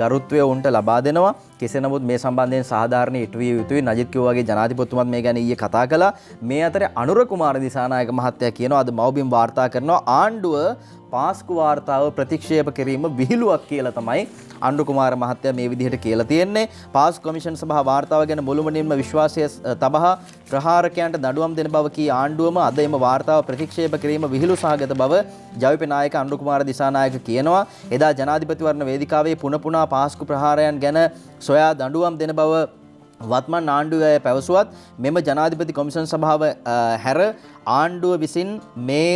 ගරුත්වය ඔවුන්ට ලබා දෙනවා. කෙසේ නමුත් මේ සම්බන්ධයෙන් සාධාරණ ඉටුවිය යුතුයි. නජිත් කිව්වා වගේ ජනාධිපතිතුමත් මේ ගැන ඊයේ කතා කළා. මේ අතරේ අනුර කුමාර දිසානායක මහත්තයා කියනවා අද මව්බිම් වාර්තා කරනවා ආණ්ඩුව පාස්කු වාර්තාව ප්‍රතික්ෂේප කිරීම විහිළුවක් කියලා තමයි අනුර කුමාර මහත්තයා මේ විදිහට කියලා තියෙන්නේ. පාස්කු කොමිෂන් සභා වාර්තාව ගැන මුළුමනින්ම විශ්වාසය තබා ප්‍රහාරකයන්ට දඩුවම් දෙන බව කී ආණ්ඩුවම අද එම වාර්තාව ප්‍රතික්ෂේප කිරීම විහිළු සහගත බව ජවිපෙ නායක අනුර කුමාර දිසානායක කියනවා. එදා ජනාධිපතිවරණ වේදිකාවේ පුන පුනා පාස්කු ප්‍රහාරයන් ගැන සොයා දඬුවම් දෙන බව වත්මන් ආණ්ඩුවේ පැවසුවත් මෙම ජනාධිපති කොමිෂන් සභාව හැර ආණ්ඩුව විසින් මේ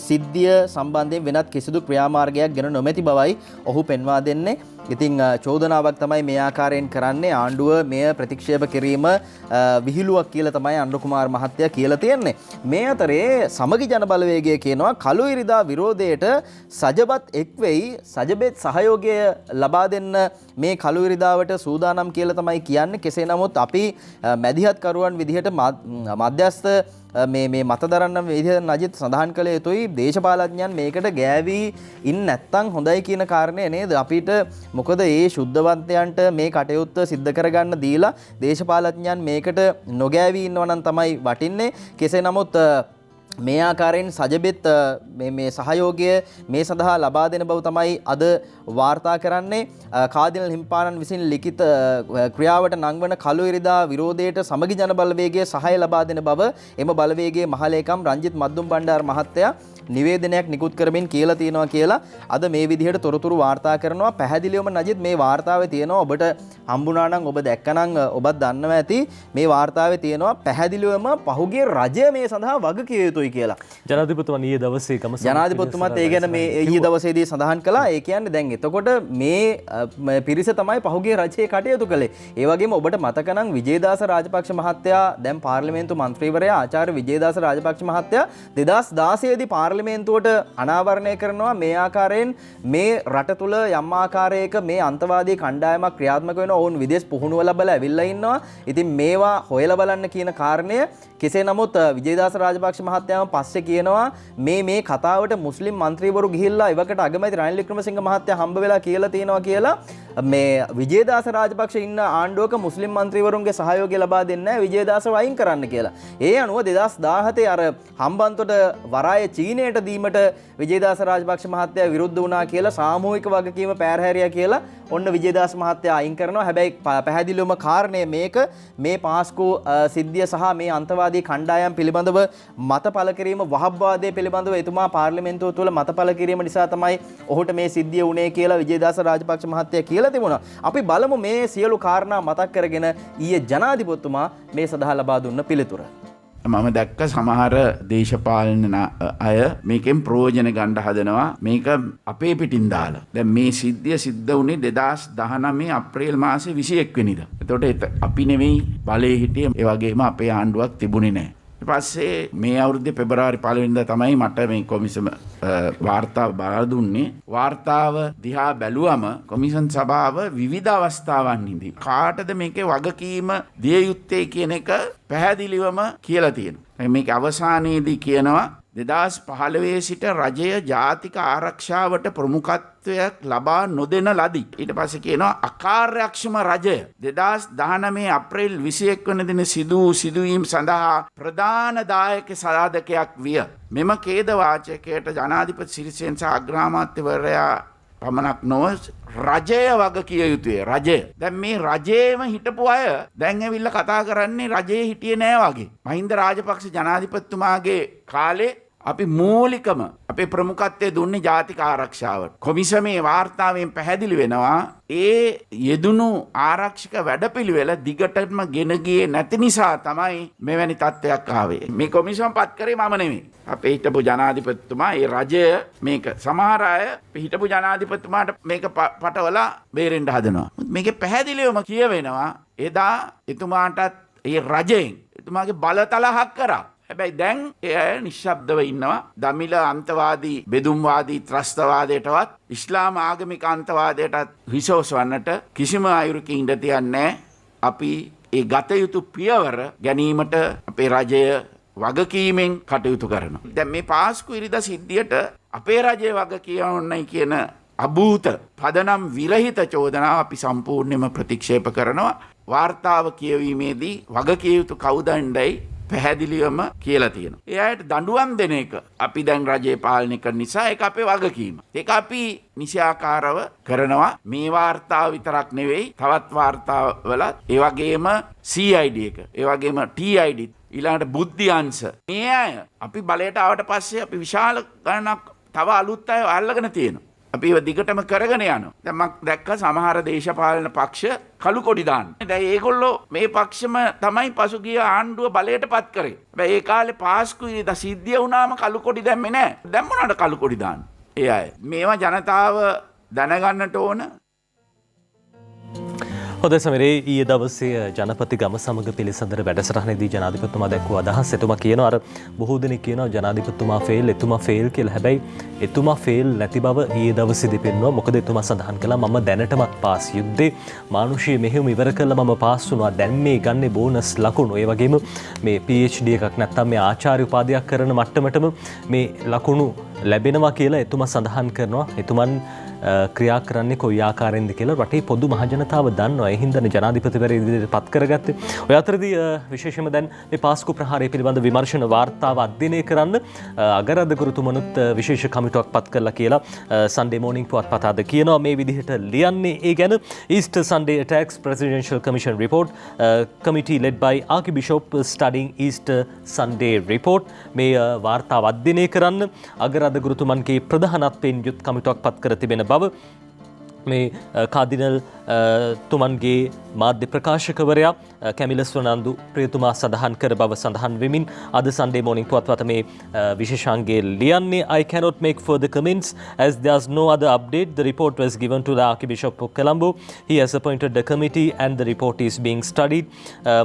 සිද්ධිය සම්බන්ධයෙන් වෙනත් කිසිදු ක්‍රියාමාර්ගයක් ගෙන නොමැති බවයි ඔහු පෙන්වා දෙන්නේ. ඉතින් චෝදනාවක් තමයි මේ ආකාරයෙන් කරන්නේ. ආණ්ඩුව මෙය ප්‍රතික්ෂේප කිරීම විහිළුවක් කියලා තමයි අනුර කුමාර මහත්තයා කියලා තියෙන්නේ. මේ අතරේ සමගි ජන බලවේගය කියනවා කළු ඉරිදා විරෝධයට සජබත් එක් වෙයි සජබෙත් සහයෝගය ලබා දෙන්න මේ කළු ඉරිදාවට සූදානම් කියලා තමයි කියන්නේ. කෙසේ නමුත් අපි මැදිහත් කරුවන් විදිහට මධ්‍යස්ථ මේ මත දරන්න විදිහට නජිත් සඳහන් කළ යුතුයි. දේශපාලඥයන් මේකට ගෑවි ඉන්න නැත්තම් හොඳයි කියන කාරණය නේද? අපිට මොකද ඒ ශුද්ධවන්තයන්ට මේ කටයුත්ත සිද්ධ කරගන්න දීලා දේශපාලඥයන් මේකට නොගෑවි ඉන්නවා නම් තමයි වටින්නේ. කෙසේ නමුත් මේ ආකාරයෙන් සජබෙත් මේ සහයෝගය මේ සඳහා ලබා දෙන බව තමයි අද වාර්තා කරන්නේ. කාදිනල් හිමිපාණන් විසින් ලිඛිත ක්‍රියාවට නංවන කළු ඉරිදා විරෝධයට සමගි ජන බලවේගයේ සහාය ලබා දෙන බව එම බලවේගයේ මහලේකම් රංජිත් මද්දුම් බණ්ඩාර මහත්තයා නිවේදනයක් නිකුත් කරමින් කියලා තියෙනවා කියලා අද මේ විදිහට තොරතුරු වාර්තා කරනවා. පැහැදිලිවම නජිත් මේ වාර්තාවේ තියෙනවා ඔබට හම්බුණා නම් ඔබ දැක්කනම් ඔබත් දන්නවා ඇති මේ වාර්තාවේ තියෙනවා පැහැදිලිවම පහුගිය රජය මේ සඳහා වගකිය යුතුයි කියලා. ජනාධිපතිතුමා ඊයේ දවසේ ජනාධිපතිතුමාත් ඒ ගැන මේ ඊයේ දවසේදී සඳහන් කළා. ඒ කියන්නේ දැන් එතකොට මේ පිරිස තමයි පහුගිය රජයේ කටයුතු කළේ. ඒ වගේම ඔබට මතක නම් විජේදාස රාජපක්ෂ මහත්තයා දැන් පාර්ලිමේන්තු මන්ත්‍රීවරයා ආචාර්ය විජේදාස රාජපක්ෂ මහත්තයා 2016 දී පාර්ලිමේන්තුවට අනාවරණය කරනවා මේ ආකාරයෙන් මේ රට තුල යම් ආකාරයක මේ අන්තවාදී කණ්ඩායමක් ක්‍රියාත්මක වෙනවා. ඔවුන් විදේශ පුහුණුව ලැබලා ඇවිල්ලා ඉන්නවා. ඉතින් මේවා හොයලා බලන්න කියන කාරණය කෙසේ නමුත් විජේදාස රාජපක්ෂ මහත්තයාම පස්සේ කියනවා මේ කතාවට මුස්ලිම් මන්ත්‍රීවරු ගිහිල්ලා ඉවකට අගමැති රනිල් වික්‍රමසිංහ මහත්තයා හම්බ වෙලා කියලා තියෙනවා කියලා මේ විජේදාස රාජපක්ෂ ඉන්න ආණ්ඩුවක මුස්ලිම් මන්ත්‍රීවරුන්ගේ සහයෝගය ලබා දෙන්නේ නැහැ විජේදාසව අයින් කරන්න කියලා. ඒ අනුව 2017 අර හම්බන්තොට වරාය චීනයට දීමට විජේදාස රාජපක්ෂ මහත්තයා විරුද්ධ වුණා කියලා සාමූහික වගකීම පැහැරහැරියා කියලා ඔන්න විජේදාස මහත්තයා අයින් කරනවා. හැබැයි පැහැදිලිවම කාරණය මේක මේ පාස්කු සිද්ධිය සහ මේ අන්තවාදී කණ්ඩායම් පිළිබඳව මත පළ කිරීම වහබ්වාදයේ පිළිබඳව එතුමා පාර්ලිමේන්තුව තුළ මත පළ කිරීම නිසා තමයි ඔහුට මේ සිද්ධිය වුණේ කියලා විජේදාස රාජපක්ෂ මහත්තයා කියලා තිබුණා. අපි බලමු මේ සියලු කාරණා මතක් කරගෙන ඊයේ ජනාධිපතිතුමා මේ සඳහා ලබා දුන්න පිළිතුර. මම දැක්ක සමහර දේශපාලන අය මේකෙන් ප්‍රයෝජන ගන්න හදනවා. මේක අපේ පිටින් දාලා. දැන් මේ සිද්ධිය සිද්ධ වුණේ 2019 අප්‍රේල් මාසේ 21 වෙනිදා. එතකොට අපි නෙවෙයි බලේ හිටියේ. ඒ වගේම අපේ ආණ්ඩුවක් තිබුණේ නැහැ. ඊට පස්සේ මේ අවුරුද්දේ පෙබරවාරි 1 වෙනිදා තමයි මට මේ කොමිසම වාර්තාව බාර දුන්නේ. වාර්තාව දිහා බැලුවම කොමිෂන් සභාව විවිධ අවස්ථාවන්හිදී කාටද මේකේ වගකීම දිය යුත්තේ කියන එක පැහැදිලිවම කියලා තියෙනවා. මේක අවසානයේදී කියනවා 2015 සිට රජය ජාතික ආරක්ෂාවට ප්‍රමුඛත්වයක් ලබා නොදෙන ලදී. ඊට පස්සේ කියනවා අකාර්යක්ෂම රජය 2019 අප්‍රේල් 21 වන දින සිදුවීම් සඳහා ප්‍රධාන දායක සාධකයක් විය. මෙම ඛේද වාචකයට ජනාධිපති සිරිසේන සහ අග්‍රාමාත්‍යවරයා පමණක් නොව රජය වග කිය යුතුය. රජය. දැන් මේ රජයේම හිටපු අය දැන් ඇවිල්ලා කතා කරන්නේ රජයේ හිටියේ නෑ වගේ. මහින්ද රාජපක්ෂ ජනාධිපතිතුමාගේ කාලේ අපි මූලිකම අපේ ප්‍රමුඛත්වයේ දුන්නේ ජාතික ආරක්ෂාවට. කොමිසමේ වාර්තාවෙන් පැහැදිලි වෙනවා ඒ යෙදුණු ආරක්ෂක වැඩපිළිවෙල දිගටම ගෙන ගියේ නැති නිසා තමයි මෙවැනි තත්ත්වයක් ආවේ. මේ කොමිසම පත් කරේ මම නෙමෙයි. අපේ හිටපු ජනාධිපතිතුමා ඒ රජය මේක සමහර අය හිටපු ජනාධිපතිතුමාට මේක පටවලා බේරෙන්න හදනවා. මේකේ පැහැදිලිවම කියවෙනවා එදා එතුමාටත් ඒ රජයෙන් එතුමාගේ බලතල හක් කරා. හැබැයි දැන් එය නිශ්ශබ්දව ඉන්නවා. දමිල අන්තවාදී බෙදුම්වාදී ත්‍රස්තවාදයටවත් ඉස්ලාම ආගමික අන්තවාදයටත් විශ්වාසවන්නට කිසිම අයුරකින් ඉඳ තියන්නේ අපි ඒ ගත යුතු පියවර ගැනීමට අපේ රජය වගකීමෙන් කටයුතු කරනවා. දැන් මේ පාස්කු ඉරිදා සිද්ධියට අපේ රජය වග කියවන්නයි කියන අභූත පදනම් විරහිත චෝදනාව අපි සම්පූර්ණයෙන්ම ප්‍රතික්ෂේප කරනවා. වාර්තාව කියවීමේදී වග කිය යුතු කවුදණ්ඩයි පැහැදිලිවම කියලා තියෙනවා. ඒ අයට දඬුවම් දෙන එක අපි දැන් රජයේ පාලනය කරන නිසා ඒක අපේ වගකීම. ඒක අපි නිසියාකාරව කරනවා. මේ වාර්තාව විතරක් නෙවෙයි තවත් වාර්තාවල ඒ වගේම CID එක, ඒ වගේම TID, ඊළඟට බුද්ධි අංශ. මේ අය අපි බලයට ආවට පස්සේ අපි විශාල ගණනක් තව අලුත් අය අල්ලගෙන තියෙනවා. අපි ඒව දිගටම කරගෙන යනවා. දැන් මම දැක්ක සමහර දේශපාලන පක්ෂ කළු කොඩි දාන්න. දැන් ඒගොල්ලෝ මේ පක්ෂම තමයි පසුගිය ආණ්ඩුව බලයට පත් කරේ. හැබැයි ඒ කාලේ පාස්කු ඉරිදා සිද්ධිය වුණාම කළු කොඩි දැම්මේ නැහැ. දැන් මොනවාට කළු කොඩි දාන්න? ඒ අය. මේවා ජනතාව දැනගන්නට ඕන. හොඳයි සමරේ ඊයේ දවසේ ජනපති ගම සමග පිළිසඳර වැඩසටහනේදී ජනාධිපතිතුමා දැක්වූ අදහස් එතුමා කියනවා අර බොහෝ දෙනෙක් කියනවා ජනාධිපතිතුමා ෆේල් එතුමා ෆේල් කියලා. හැබැයි එතුමා ෆේල් නැති බව ඊයේ දවසේදී පෙන්වුවා. මොකද එතුමා සඳහන් කළා මම දැනටමත් පාස් යුද්ධේ මානුෂීය මෙහෙයුම ඉවර කළා මම පාස් වුණා. දැන් මේ ගන්නේ බෝනස් ලකුණු. ඒ වගේම මේ PhD එකක් නැත්තම් මේ ආචාර්ය උපාධියක් කරන මට්ටමටම මේ ලකුණු ලැබෙනවා කියලා එතුමා සඳහන් කරනවා. එතුමන් ක්‍රියා කරන්නේ කොයි ආකාරයෙන්ද කියලා රටේ පොදු මහජනතාව දන්නවා. ඒ හින්දානේ ජනාධිපතිවරයා ඉදිරියට පත් කරගත්තේ. ඔය අතරදී විශේෂයෙන්ම දැන් මේ පාස්කු ප්‍රහාරය පිළිබඳ විමර්ශන වාර්තාව අධ්‍යයනය කරන්න අගරාධකතුමනුත් විශේෂ කමිටුවක් පත් කළා කියලා සන්ඩේ මෝනිං පුවත්පත අද කියනවා. මේ විදිහට ලියන්නේ ඒ ගැන Easter Sunday attacks presidential commission report committee led by Archbishop studying Easter Sunday report. මේ වාර්තාව අධ්‍යයනය කරන්න අගරාධකතුමන්ගේ ප්‍රධානත්වයෙන් යුත් කමිටුවක් පත් කර තිබෙන බව මේ කාදිනල් තුමන්ගේ මාධ්‍ය ප්‍රකාශකවරයා කැමිලස් වනන්දු ප්‍රියතුමා සඳහන් කර බව සඳහන් වෙමින් අද සන්ඩේ මෝනිං පුවත්පත මේ විශේෂාංගයේ ලියන්නේ I cannot make further comments as there's no other update. The report was given to the Archbishop of Colombo. He has appointed the committee and the report is being studied.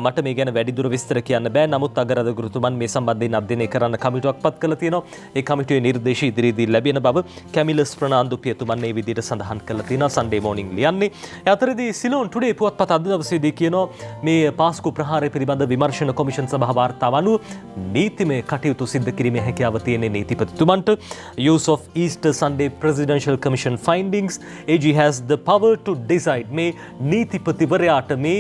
මට මේ ගැන වැඩිදුර විස්තර කියන්න බෑ. නමුත් අගරාධකතුමන් මේ සම්බන්ධයෙන් අධ්‍යයනය කරන්න කමිටුවක් පත් කළා තියෙනවා. ඒ කමිටුවේ නිර්දේශ ඉදිරියේදී ලැබෙන බව කැමිලස් ප්‍රනාන්දු පියතුමන් මේ විදිහට සඳහන් කළා තියෙනවා සන්ඩේ මෝනිං ලියන්නේ. ඒ අතරදී සිලෝන් ටුඩේ පුවත්පත අද දවසේදී කියනවා මේ පාස්කු ප්‍රහාරය පිළිබඳ විමර්ශන කොමිෂන් සභාව වාර්තාව අනුව නීතිමය කටයුතු සිද්ධ කිරීමේ හැකියාව තියෙන නීතිපතිතුමන්ට. Use of Easter Sunday Presidential Commission findings. AG has the power to decide. මේ නීතිපතිවරයාට මේ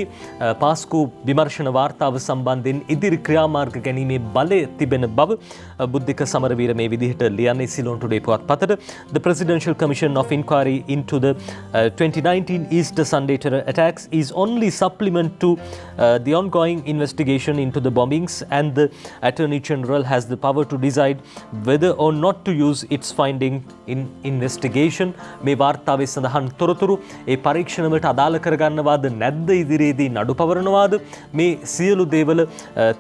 පාස්කු විමර්ශන වාර්තාව සම්බන්ධයෙන් ඉදිරි ක්‍රියාමාර්ග ගැනීමේ බලය තිබෙන බව බුද්ධික සමරවීර මේ විදිහට ලියන්නේ සිලෝන් ටුඩේ පුවත්පතට. The Presidential Commission of Inquiry into the 2019 Easter Sunday terror attacks is only supplement to the ongoing investigation into the bombings, and the Attorney General has the power to decide whether or not to use its finding in investigation. මේ වාර්තාවේ සඳහන් තොරතුරු ඒ පරීක්ෂණවලට අදාළ කරගන්නවාද නැද්ද, ඉදිරියේදී නඩු පවරනවාද, මේ සියලු දේවල්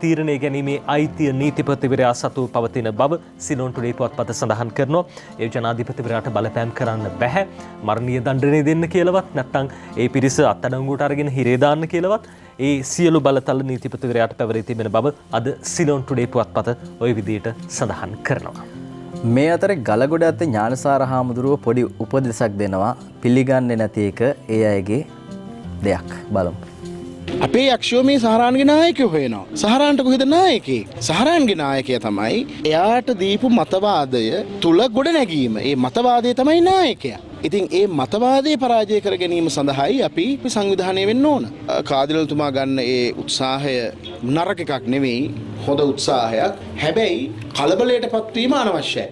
තීරණය ගැනීමේ අයිතිය නීතිපතිවරයා සතු පවතින බව සිලෝන් ටුඩේ පුවත්පත සඳහන් කරනවා. ඒ ජනාධිපතිවරයාට බලපෑම් කරන්න බැහැ. මරණීය දණ්ඩනය දෙන්න කියලාවත් නැත්නම් ඒ පිරිස අත්අඩංගුවට අරගෙන හිරේ දාන්න කියලාවත් ඒ සියලු බලතල නීතිපතිවරයාට පැවරී තිබෙන බව අද සිලෝන් ටුඩේ පුවත්පත ওই විදිහට සඳහන් කරනවා. මේ අතර ගලගොඩ ඇත්තේ ඥානසාර හාමුදුරුව පොඩි උපදෙසක් දෙනවා. පිළිගන්නේ නැති එක ඒ අයගේ දෙයක්. බලමු. අපේ යක්ෂයෝ මේ සහරාන්ගේ නායකයෝ හොයනවා. සහරාන්ට කොහෙද නායකයෙක්? සහරාන්ගේ නායකයා තමයි එයාට දීපු මතවාදය තුල ගොඩ නැගීම. ඒ මතවාදය තමයි නායකයා. ඉතින් ඒ මතවාදය පරාජය කර ගැනීම සඳහායි අපි සංවිධානය වෙන්න ඕන. කාදිලතුමා ගන්න ඒ උත්සාහය නරක එකක් නෙවෙයි, හොඳ උත්සාහයක්. හැබැයි කලබලයට පත්වීම අනවශ්‍යයි.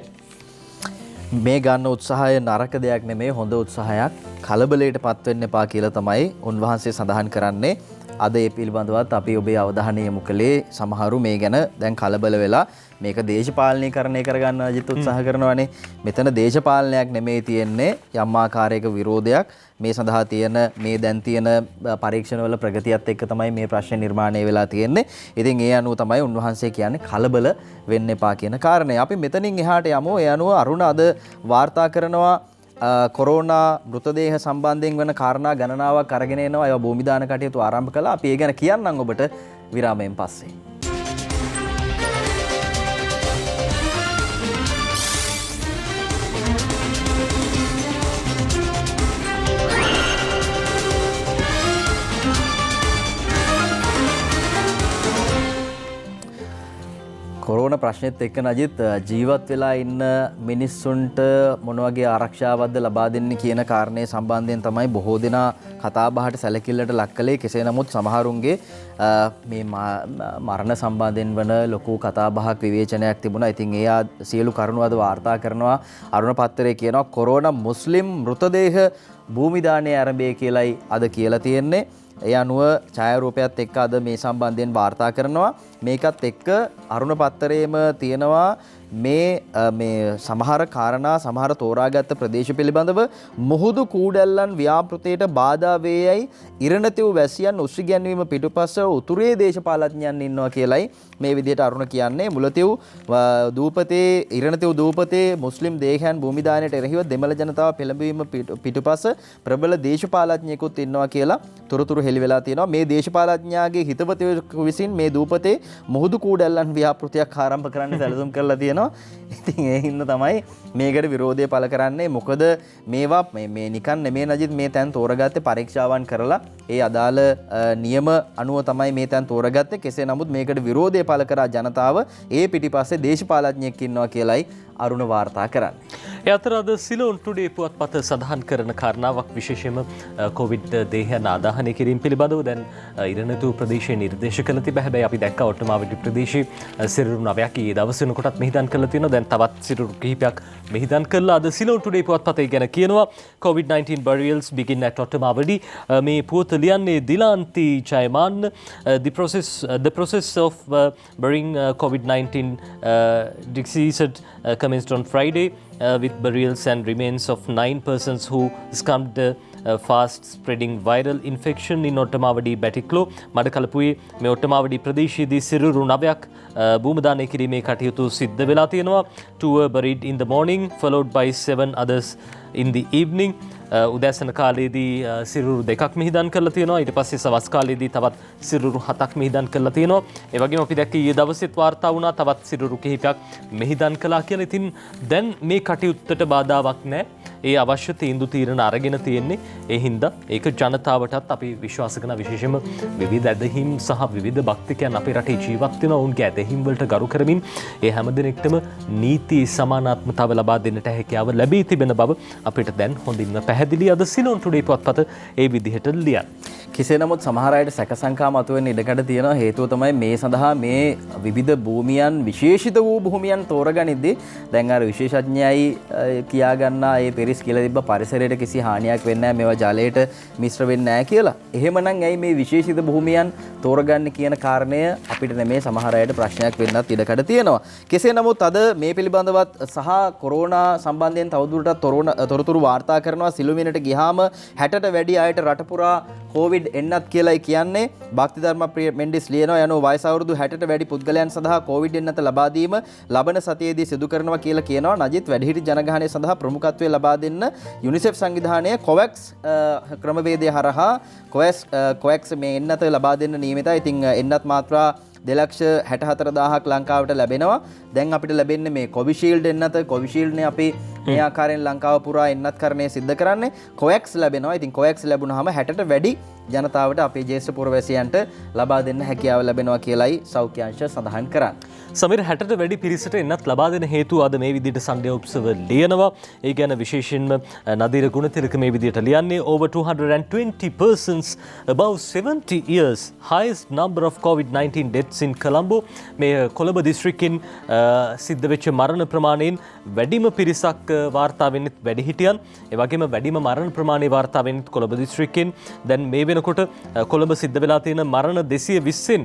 මේ ගන්න උත්සාහය නරක දෙයක් නෙමේ, හොඳ උත්සාහයක්. කලබලයට පත්වෙන්න එපා කියලා තමයි උන්වහන්සේ සඳහන් කරන්නේ. අද ඒ පිළිබඳවත් අපි ඔබේ අවධානය යොමු කළේ සමහරු මේ ගැන දැන් කලබල වෙලා මේක දේශපාලනීකරණය කරගන්න අජිත් උත්සාහ කරනවානේ. මෙතන දේශපාලනයක් නෙමෙයි තියෙන්නේ, යම් ආකාරයක විරෝධයක්. මේ සඳහා තියෙන මේ දැන් තියෙන පරීක්ෂණවල ප්‍රගතියත් එක්ක තමයි මේ ප්‍රශ්න නිර්මාණය වෙලා තියෙන්නේ. ඉතින් ඒ අනුව තමයි උන්වහන්සේ කියන්නේ කලබල වෙන්න එපා කියන කාරණය. අපි මෙතනින් එහාට යමු. ඒ අනුව අරුණ අද වාර්තා කරනවා කොරෝනා මෘතදේහ සම්බන්ධයෙන් වන කාරණා ගණනාවක් අරගෙන එනවා. ඒවා භූමිදාන කටයුතු ආරම්භ කළා. අපි ඒ ගැන කියන්නම් ඔබට විරාමයෙන් පස්සේ. කොරෝන ප්‍රශ්නෙත් එක්ක නජිත් ජීවත් වෙලා ඉන්න මිනිස්සුන්ට මොන වගේ ආරක්ෂාවක්ද ලබා දෙන්නේ කියන කාරණේ සම්බන්ධයෙන් තමයි බොහෝ දෙනා කතාබහට සැලකිල්ලට ලක් කළේ. කෙසේ නමුත් සමහරුන්ගේ මේ මරණ සම්බන්ධයෙන් වන ලොකු කතාබහක් විවේචනයක් තිබුණා. ඉතින් ඒ සියලු කරුණු අද වාර්තා කරනවා. අරුණ පත්තරේ කියනවා කොරෝනා මුස්ලිම් මෘතදේහ භූමිදානය ආරම්භය කියලයි අද කියලා තියෙන්නේ. ඒ අනුව ඡායාරූපයත් එක්ක අද මේ සම්බන්ධයෙන් වාර්තා කරනවා. මේකත් එක්ක අරුණ පත්තරේම තියෙනවා මේ සමහර කාරණා සමහර තෝරාගත්ත ප්‍රදේශ පිළිබඳව මුහුදු කූඩැල්ලන් ව්‍යාපෘතයට බාධා වේයයි ඉරණතිව් වැසියන් උස්සිගැන්වීම පිටුපස උතුරේ දේශපාලඥයන් ඉන්නවා කියලයි මේ විදිහට අරුණ කියන්නේ. මුලතිව් දූපතේ ඉරණතිව් දූපතේ මුස්ලිම් දේහයන් භූමිදානයට එරෙහිව දෙමළ ජනතාව පෙළඹවීම පිටුපස ප්‍රබල දේශපාලඥයෙකුත් ඉන්නවා කියලා තොරතුරු හෙළි වෙලා තියෙනවා. මේ දේශපාලඥයාගේ හිතවතෙකු විසින් මේ දූපතේ මුහුදු කූඩැල්ලන් ව්‍යාපෘතියක් ආරම්භ කරන්න සැලසුම් කරලා තියෙනවා. ඉතින් ඒ හින්දා තමයි මේකට විරෝධය පළ කරන්නේ. මොකද මේවා මේ නිකන් නෙමේ නජිත් මේ තැන් තෝරගත්තේ පරීක්ෂාවන් කරලා ඒ අදාළ නියම අනුව තමයි මේ තැන් තෝරගත්තේ. කෙසේ නමුත් මේකට විරෝධය පළ කරා ජනතාව ඒ පිටිපස්සේ දේශපාලඥයෙක් ඉන්නවා කියලයි අරුණ වාර්තා කරන්නේ. ඒ අතර අද සිලෝන් ටුඩේ පුවත්පත සඳහන් කරන කාරණාවක් විශේෂයෙන්ම කොවිඩ් දේහයන් ආදාහනය කිරීම පිළිබඳව දැන් ඉරණතු ප්‍රදේශයේ නිර්දේශ කළ තිබෙනවා. හැබැයි අපි දැක්කා ඔට්ටමාවඩි ප්‍රදේශයේ සිරුරු 9ක් ඊයේ දවස් වෙනකොටත් මෙහිදන් කරලා තියෙනවා. දැන් තවත් සිරුරු කිහිපයක් මෙහිදන් කළා. අද සිලෝන් ටුඩේ පුවත්පතේ ගැන කියනවා COVID-19 burials begin at ඔට්ටමාවඩි. මේ පුවත ලියන්නේ දිලාන්ති Jayamanne. The process of burying COVID-19 deceased commenced on Friday with burials and remains of 9 persons who succumbed fast spreading viral infection in Ottamawadi Batiklo. මඩකලපුවේ මේ ඔට්ටමාවඩි ප්‍රදේශයේදී සිරුරු 9ක් භූමදානය කිරීමේ කටයුතු සිද්ධ වෙලා තියෙනවා. 2 were buried in the morning followed by 7 others in the evening. උදෑසන කාලයේදී සිරුරු 2ක් මිහිදන් කරලා තියෙනවා. ඊට පස්සේ සවස් කාලයේදී තවත් සිරුරු 7ක් මිහිදන් කරලා තියෙනවා. ඒ වගේම අපි දැක්ක ඊයේ දවසේත් වාර්තා වුණා තවත් සිරුරු කිහිපයක් මිහිදන් කළා කියලා. ඉතින් දැන් මේ කටයුත්තට බාධාවක් නැහැ. ඒ අවශ්‍ය තීන්දුව తీරන අරගෙන තියෙන්නේ. ඒ හින්දා ඒක ජනතාවටත් අපි විශ්වාස කරන විශේෂයෙන්ම විවිධ ඇදහිම් සහ විවිධ භක්තිකයන් අපේ රටේ ජීවත් වෙනවා. ඔවුන්ගේ ඇදහිම් වලට ගරු කරමින් ඒ හැම දිනෙකටම නීති සමානාත්මතාව ලබා දෙන්නට හැකියාව ලැබී තිබෙන බව අපිට දැන් හොඳින්ම පැහැදිලි. අද සිලෝන් ටුඩේ පුවත්පත ඒ විදිහට ලියන. කෙසේ නමුත් සමහර අයට සැක සංකා මතුවෙන්න ඉඩකඩ තියෙනවා. හේතුව තමයි මේ සඳහා මේ විවිධ භූමියන් විශේෂිත වූ භූමියන් තෝරගනිද්දී දැන් අර විශේෂඥයයි කියා ගන්නා ඒ පෙරිස් කියලා තිබ්බ පරිසරයට කිසි හානියක් වෙන්නේ නැහැ, මේවා ජලයට මිශ්‍ර වෙන්නේ නැහැ කියලා. එහෙමනම් ඇයි මේ විශේෂිත භූමියන් තෝරගන්නේ කියන කාරණය අපිට නෙමේ සමහර අයට ප්‍රශ්නයක් වෙන්නත් ඉඩකඩ තියෙනවා. කෙසේ නමුත් අද මේ පිළිබඳවත් සහ කොරෝනා සම්බන්ධයෙන් තවදුරටත් තොරතුරු වාර්තා කරනවා. සිළුමිණට ගියාම 60ට වැඩි අයට රට පුරා කොවිඩ් එන්නත් කියලායි කියන්නේ. භක්ති ධර්මප්‍රිය මෙන්ඩිස් ලියනවා යනෝ වයස අවුරුදු 60ට වැඩි පුද්ගලයන් සඳහා කොවිඩ් එන්නත ලබා දීම ලබන සතියේදී සිදු කරනවා කියලා කියනවා. නජිත් වැඩිහිටි ජනගහනය සඳහා ප්‍රමුඛත්වය ලබා දෙන්න යුනිසෙෆ් සංවිධානය කොවැක්ස් ක්‍රමවේදය හරහා කොවැක්ස් මේ එන්නත ලබා දෙන්න නියමිතයි. ඉතින් එන්නත් මාත්‍රා 2,64,000ක් ලංකාවට ලැබෙනවා. දැන් අපිට ලැබෙන්නේ මේ කොවිෂීල්ඩ් එන්නත. කොවිෂීල්ඩ්නේ අපි මේ ආකාරයෙන් ලංකාව පුරා එන්නත් කරණය සිද්ධ කරන්නේ. කොවැක්ස් ලැබෙනවා. ඉතින් කොවැක්ස් ලැබුණාම 60ට වැඩි ජනතාවට අපේ ජ්‍යෙෂ්ඨ පුරවැසියන්ට ලබා දෙන්න හැකියාව ලැබෙනවා කියලයි සෞඛ්‍ය අංශ සඳහන් කරන්නේ. සමීර 60ට වැඩි පිරිසට එන්නත් ලබා දෙන හේතුව අද මේ විදිහට Sunday Observer ලියනවා. ඒ ගැන විශේෂයෙන්ම නදීර ගුණතිලක මේ විදිහට ලියන්නේ over 220 persons above 70 years highest number of COVID-19 deaths in Colombo. මේ කොළඹ දිස්ත්‍රික්කෙන් සිද්ධ වෙච්ච මරණ ප්‍රමාණයෙන් වැඩිම පිරිසක් වාර්තා වෙන්නේ වැඩිහිටියන්. ඒ වගේම වැඩිම මරණ ප්‍රමාණය වාර්තා වෙන්නේ කොළඹ දිස්ත්‍රික්කෙන්. දැන් මේ වෙනකොට කොළඹ සිද්ධ වෙලා තියෙන මරණ 220න්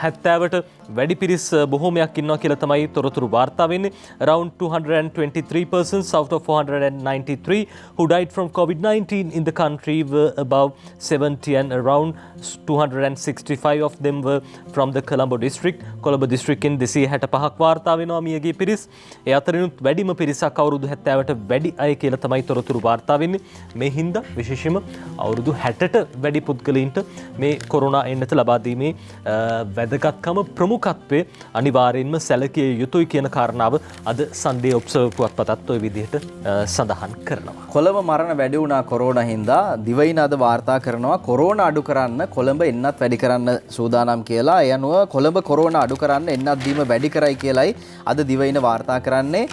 70ට වැඩි පිරිස් බොහෝමයක් ඉන්නවා කියලා තමයි තොරතුරු වාර්තා වෙන්නේ. Around 223 persons out of 493 who died from COVID-19 in the country were above 70 and around 265 of them were from the Colombo district. Colombo district in 265ක් වාර්තා වෙනවා මියගිය පිරිස්. ඒ අතරිනුත් වැඩිම පිරිසක් අවුරුදු 70ට වැඩි අය කියලා තමයි තොරතුරු වාර්තා වෙන්නේ. මේ හින්දා විශේෂයෙන්ම අවුරුදු 60ට වැඩි පුද්ගලයින්ට මේ කොරෝනා එන්නත ලබා දීමේ වැදගත්කම ප්‍රමුඛත්වය අනිවාර්යෙන්ම සැලකිය යුතුයි කියන කාරණාව අද Sunday Observer පුවත්පතත් ওই විදිහට සඳහන් කරනවා. කොළඹ මරණ වැඩි වුණා කොරෝනා හින්දා දිවයින අද වාර්තා කරනවා කොරෝනා අඩු කරන්න කොළඹ එන්නත් වැඩි කරන්න සූදානම් කියලා. ඒ අනුව කොළඹ කොරෝනා අඩු කරන්න එන්නත් දීම වැඩි කරයි කියලයි අද දිවයින වාර්තා කරන්නේ.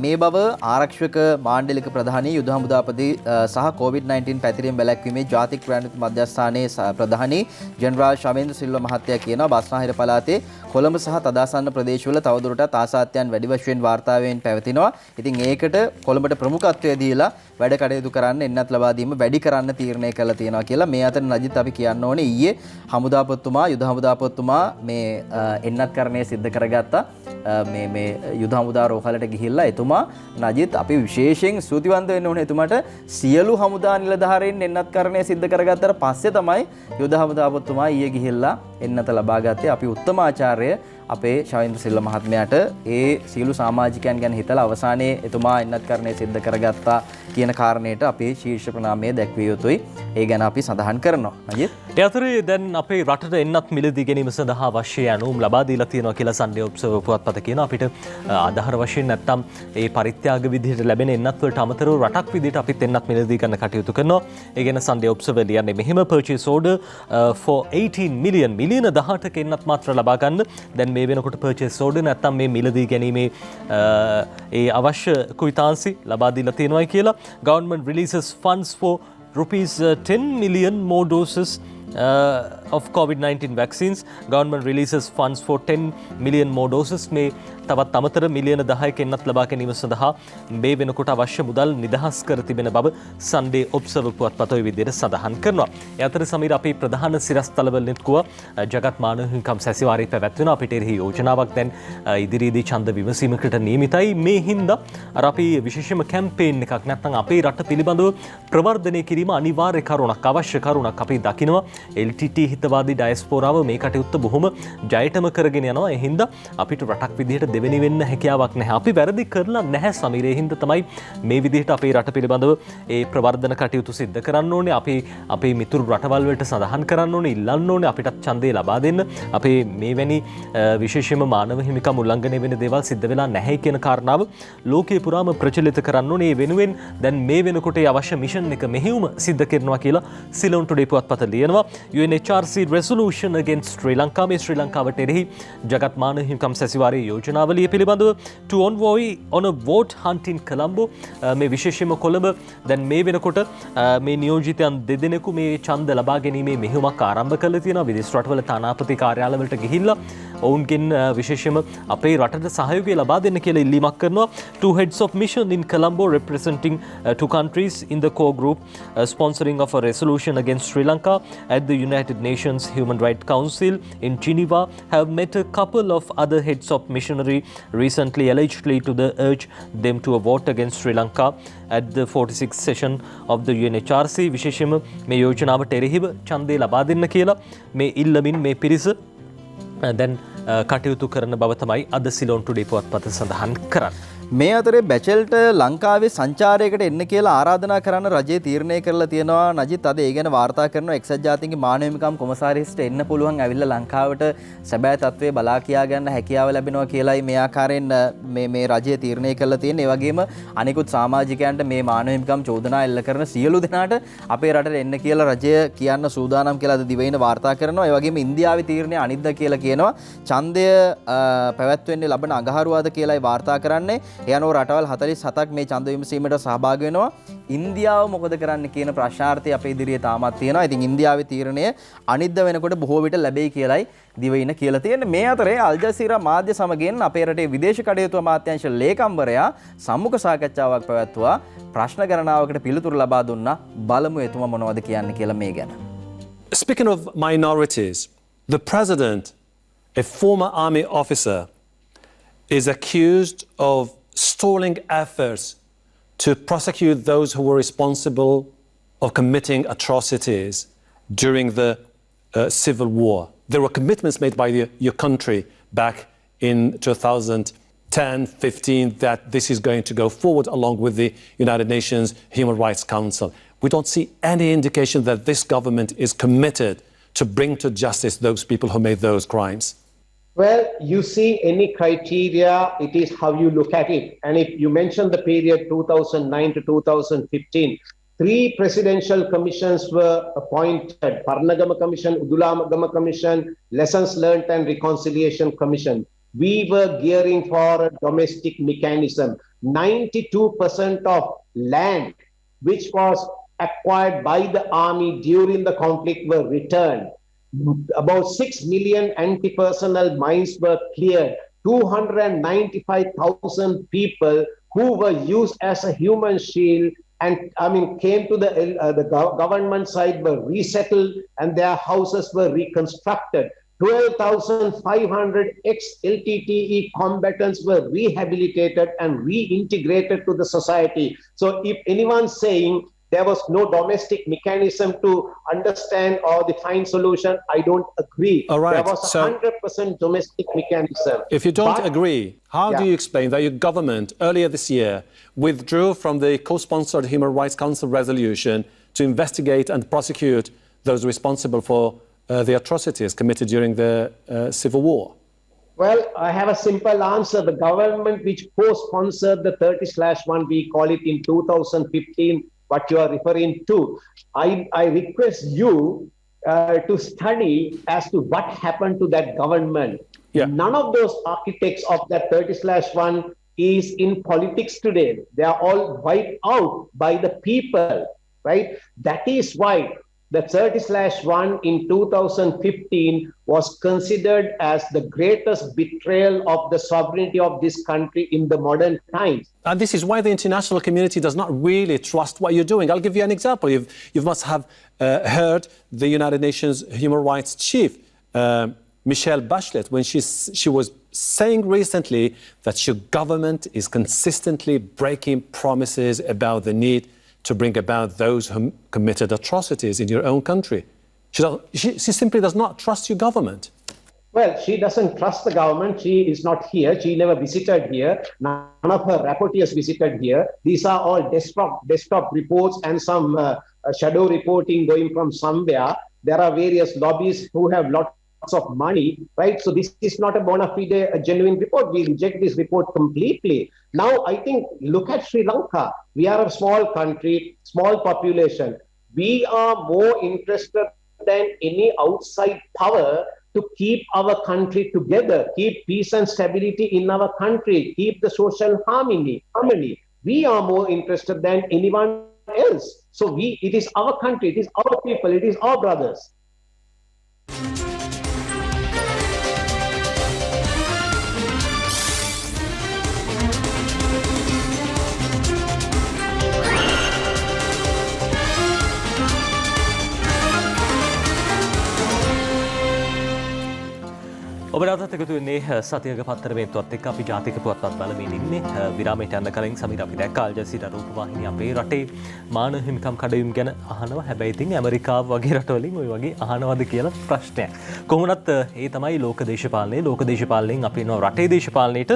මේ බව ආරක්ෂක මාණ්ඩලික ප්‍රධානී යුද හමුදාපති සහ COVID-19 පැතිරීම වැළැක්වීමේ ජාතික ක්‍රියාන්විත මධ්‍යස්ථානයේ ප්‍රධානී ජෙනරාල් ශමේන්ද්‍ර සිල්වා මහත්තයා කියනවා. බස්නාහිර පළාතේ කොළඹ සහ තදාසන්න ප්‍රදේශවල තවදුරටත් ආසාත්‍යයන් වැඩි වශයෙන් වාර්තා වෙමින් පැවතිනවා. ඉතින් ඒකට කොළඹට ප්‍රමුඛත්වය දීලා වැඩ කටයුතු කරන්න එන්නත් ලබා දීම වැඩි කරන්න තීරණය කළා තියෙනවා කියලා. මේ අතර නජිත් අපි කියන්න ඕනේ ඊයේ හමුදාපතිතුමා යුද හමුදාපතිතුමා මේ එන්නත් කරණය සිද්ධ කරගත්තා. මේ යුද හමුදා රෝහලට ගිහිල්ලා එතුමා නජිත් අපි විශේෂයෙන් ස්තුතිවන්ත වෙන්න ඕනේ එතුමාට සියලු හමුදා නිලධාරීන් එන්නත් කරණය සිද්ධ කරගත්තට පස්සේ තමයි යුද හමුදාපතිතුමා ඊයේ ගිහිල්ලා එන්නත ලබා ගත්තේ. අපි උත්තමාචාර්ය අපේ ශවේන්ද්‍ර සිල්වා මහත්මයාට ඒ සියලු සමාජිකයන් ගැන හිතලා අවසානයේ එතුමා එන්නත් කරණය සිද්ධ කරගත්තා කියන කාරණයට අපේ ශීර්ෂ ප්‍රණාමය දැක්විය යුතුයි. ඒ ගැන අපි සඳහන් කරනවා. නජිත් ඒ අතරේ දැන් අපේ රටට එන්නත් මිලදී ගැනීම සඳහා අවශ්‍ය යනුම් ලබා දීලා තියෙනවා කියලා Sunday Observer පුවත්පත කියනවා. අපිට ආධාර වශයෙන් නැත්තම් ඒ පරිත්‍යාග විදිහට ලැබෙන එන්නත් වලට අමතරව රටක් විදිහට අපිත් එන්නත් මිලදී ගන්න කටයුතු කරනවා. ඒ ගැන Sunday Observer ලියන්නේ මෙහෙම purchase order for 18 million මිලියන 18ක එන්නත් මාත්‍ර ලබා ගන්න. දැන් මේ වෙනකොට purchase order නැත්තම් මේ මිලදී ගැනීමේ ඒ අවශ්‍ය කුයිතාන්සි ලබා දීලා තියෙනවායි කියලා. Government releases funds for rupees 10 million more doses of COVID-19 vaccines. Government releases funds for 10 million more doses. මේ තවත් අමතර මිලියන 10ක එන්නත් ලබා ගැනීම සඳහා මේ වෙනකොට අවශ්‍ය මුදල් නිදහස් කර තිබෙන බව Sunday Observer පුවත්පත ඔය විදිහට සඳහන් කරනවා. ඒ අතර සමීර අපේ ප්‍රධාන සිරස්තලවලින් කිව්වා ජගත් මානව හිමිකම් සැසිවාරයේ පැවැත්වෙන අපිට එහි යෝජනාවක් දැන් ඉදිරියේදී ඡන්ද විමසීමකට නියමිතයි. මේ හින්දා අර අපි විශේෂම කැම්පේන් එකක් නැත්නම් අපේ රට පිළිබඳව ප්‍රවර්ධනය කිරීම අනිවාර්ය කරුණක් අවශ්‍ය කරුණක් අපි දකිනවා. LTT හිතවාදී ඩයස්පෝරාව මේ කටයුත්ත බොහොම ජයටම කරගෙන යනවා. ඒ හින්දා අපිට රටක් විදිහට දෙවෙනි වෙන්න හැකියාවක් නැහැ. අපි වැරදි කරලා නැහැ සමීරේ. හින්දා තමයි මේ විදිහට අපේ රට පිළිබඳව ඒ ප්‍රවර්ධන කටයුතු සිද්ධ කරන්න ඕනේ. අපේ මිතුරු රටවල් වලට සඳහන් කරන්න ඕනේ, ඉල්ලන්න ඕනේ අපිටත් ඡන්දේ ලබා දෙන්න. අපේ මේවැනි විශේෂයෙන්ම මානව හිමිකම් උල්ලංඝනය වෙන දේවල් සිද්ධ වෙලා නැහැ කියන කාරණාව ලෝකේ පුරාම ප්‍රචලිත කරන්න ඕනේ. ඒ වෙනුවෙන් දැන් මේ වෙනකොට අවශ්‍ය මිෂන් එක මෙහෙයුම සිද්ධ කරනවා කියලා සිලොන් ටුඩේ පුවත්පත ලියනවා. UNHRC resolution against Sri Lanka මේ ශ්‍රී ලංකාවට එරෙහි ජගත් මානව හිමිකම් සැසිවාරයේ යෝජනාවලිය පිළිබඳව to envoy on a vote hunt in Colombo. මේ විශේෂයෙන්ම කොළඹ දැන් මේ වෙනකොට මේ නියෝජිතයන් දෙදෙනෙකු මේ ඡන්ද ලබා ගැනීමේ මෙහෙයුමක් ආරම්භ කරලා තියෙනවා. විදේශ රටවල තානාපති කාර්යාලවලට ගිහිල්ලා ඔවුන්ගෙන් විශේෂයෙන්ම අපේ රටට සහයෝගය ලබා දෙන්න කියලා ඉල්ලීමක් කරනවා. Two heads of mission in Colombo representing two countries in the core group sponsoring of a resolution against Sri Lanka at the United Nations Human Rights Council in Geneva have met a couple of other heads of missionary recently allegedly to the urge them to vote against Sri Lanka at the 46th session of the UNHRC. විශේෂයෙන්ම මේ යෝජනාවට එරෙහිව ඡන්දේ ලබා දෙන්න කියලා මේ ඉල්ලමින් මේ පිරිස දැන් කටයුතු කරන බව තමයි අද සිලොන් ටුඩේ පුවත්පත සඳහන් කරන්නේ. මේ අතරේ බැචල්ට ලංකාවේ සංචාරයකට එන්න කියලා ආරාධනා කරන්න රජය තීරණය කරලා තියෙනවා. නජිත් අද ඒ ගැන වාර්තා කරනවා එක්සත් ජාතීන්ගේ මානව හිමිකම් කොමසාරිස්ට එන්න පුළුවන් ඇවිල්ලා ලංකාවට සැබෑ තත්ත්වය බලා කියා ගන්න හැකියාව ලැබෙනවා කියලායි මේ ආකාරයෙන් මේ රජය තීරණය කරලා තියෙන්නේ. ඒ වගේම අනිකුත් සමාජිකයන්ට මේ මානව හිමිකම් චෝදනා එල්ල කරන සියලු දෙනාට අපේ රටට එන්න කියලා රජය කියන්න සූදානම් කියලා අද දිවයින වාර්තා කරනවා. ඒ වගේම ඉන්දියාවේ තීරණය අනිද්දා කියලා කියනවා. ඡන්දය පැවැත්වෙන්නේ ලබන අඟහරුවාද කියලායි වාර්තා කරන්නේ. ඒ අනුව රටවල් 47ක් මේ ඡන්ද විමසීමට සහභාගී වෙනවා. ඉන්දියාව මොකද කරන්න කියන ප්‍රශ්නාර්ථය අපේ ඉදිරියේ තාමත් තියෙනවා. ඉතින් ඉන්දියාවේ තීරණය අනිද්දා වෙනකොට බොහෝ විට ලැබෙයි කියලායි දිවයින කියලා තියෙන්නේ. මේ අතරේ අල් ජසීරා මාධ්‍ය සමගින් අපේ රටේ විදේශ කටයුතු අමාත්‍යාංශ ලේකම්වරයා සම්මුඛ සාකච්ඡාවක් පැවැත්වුවා. ප්‍රශ්න ගණනාවකට පිළිතුරු ලබා දුන්නා. බලමු එතුමා මොනවද කියන්නේ කියලා මේ ගැන. Speaking of minorities, the president, a former army officer, is accused of stalling efforts to prosecute those who were responsible of committing atrocities during the civil war. There were commitments made by your country back in 2010-15 that this is going to go forward along with the United Nations Human Rights Council. We don't see any indication that this government is committed to bring to justice those people who made those crimes. Well, you see any criteria, it is how you look at it. And if you mention the period 2009 to 2015, 3 presidential commissions were appointed. Parnagama Commission, Udulagama Commission, Lessons Learned and Reconciliation Commission. We were gearing for a domestic mechanism. 92% of land which was acquired by the army during the conflict were returned. About 6 million anti-personnel mines were cleared. 295,000 people who were used as a human shield and came to the government side were resettled and their houses were reconstructed. 12,500 ex-LTTE combatants were rehabilitated and reintegrated to the society. So if anyone's saying there was no domestic mechanism to understand or define solution, I don't agree. All right, there was a 100% domestic mechanism. If you don't agree, how do you explain that your government earlier this year withdrew from the co-sponsored Human Rights Council resolution to investigate and prosecute those responsible for the atrocities committed during the civil war? Well, I have a simple answer. The government which co-sponsored the 30/1, we call it in 2015, what you are referring to, I request you to study as to what happened to that government. Yeah. None of those architects of that 30/1 is in politics today. They are all wiped out by the people, right? That is why the 30/1 in 2015 was considered as the greatest betrayal of the sovereignty of this country in the modern times. And this is why the international community does not really trust what you're doing. I'll give you an example. You must have heard the United Nations Human Rights Chief, Michelle Bachelet, when she was saying recently that your government is consistently breaking promises about the need to bring about those who committed atrocities in your own country. She simply does not trust your government. Well, she doesn't trust the government. She is not here. She never visited here. None of her rapporteurs visited here. These are all desktop reports and some shadow reporting going from somewhere. There are various lobbies who have lots of money, right? So this is not a bona fide, a genuine report. We reject this report completely. Now, I think, look at Sri Lanka. We are a small country, small population. We are more interested than any outside power to keep our country together, keep peace and stability in our country, keep the social harmony. We are more interested than anyone else. So it is our country, it is our people, it is our brothers. ඔබ නැවතත් එකතු වෙන්නේ සතියක පත්තරමේන්තුවත් එක්ක අපි ජාතික පුවත්පත් බලමින් ඉන්නේ. විරාමයට යන්න කලින් සමීර අපි දැක්කා අල් ජසීරා රූපවාහිනිය අපේ රටේ මානව හිමිකම් කඩවීම ගැන අහනවා. හැබැයි ඉතින් ඇමරිකාව වගේ රටවලින් ওই වගේ අහනවද කියලා ප්‍රශ්නයක්. කොහොමනත් ඒ තමයි ලෝක දේශපාලනයේ. ලෝක දේශපාලනයෙන් අපි ඉන්නවා රටේ දේශපාලනයේට.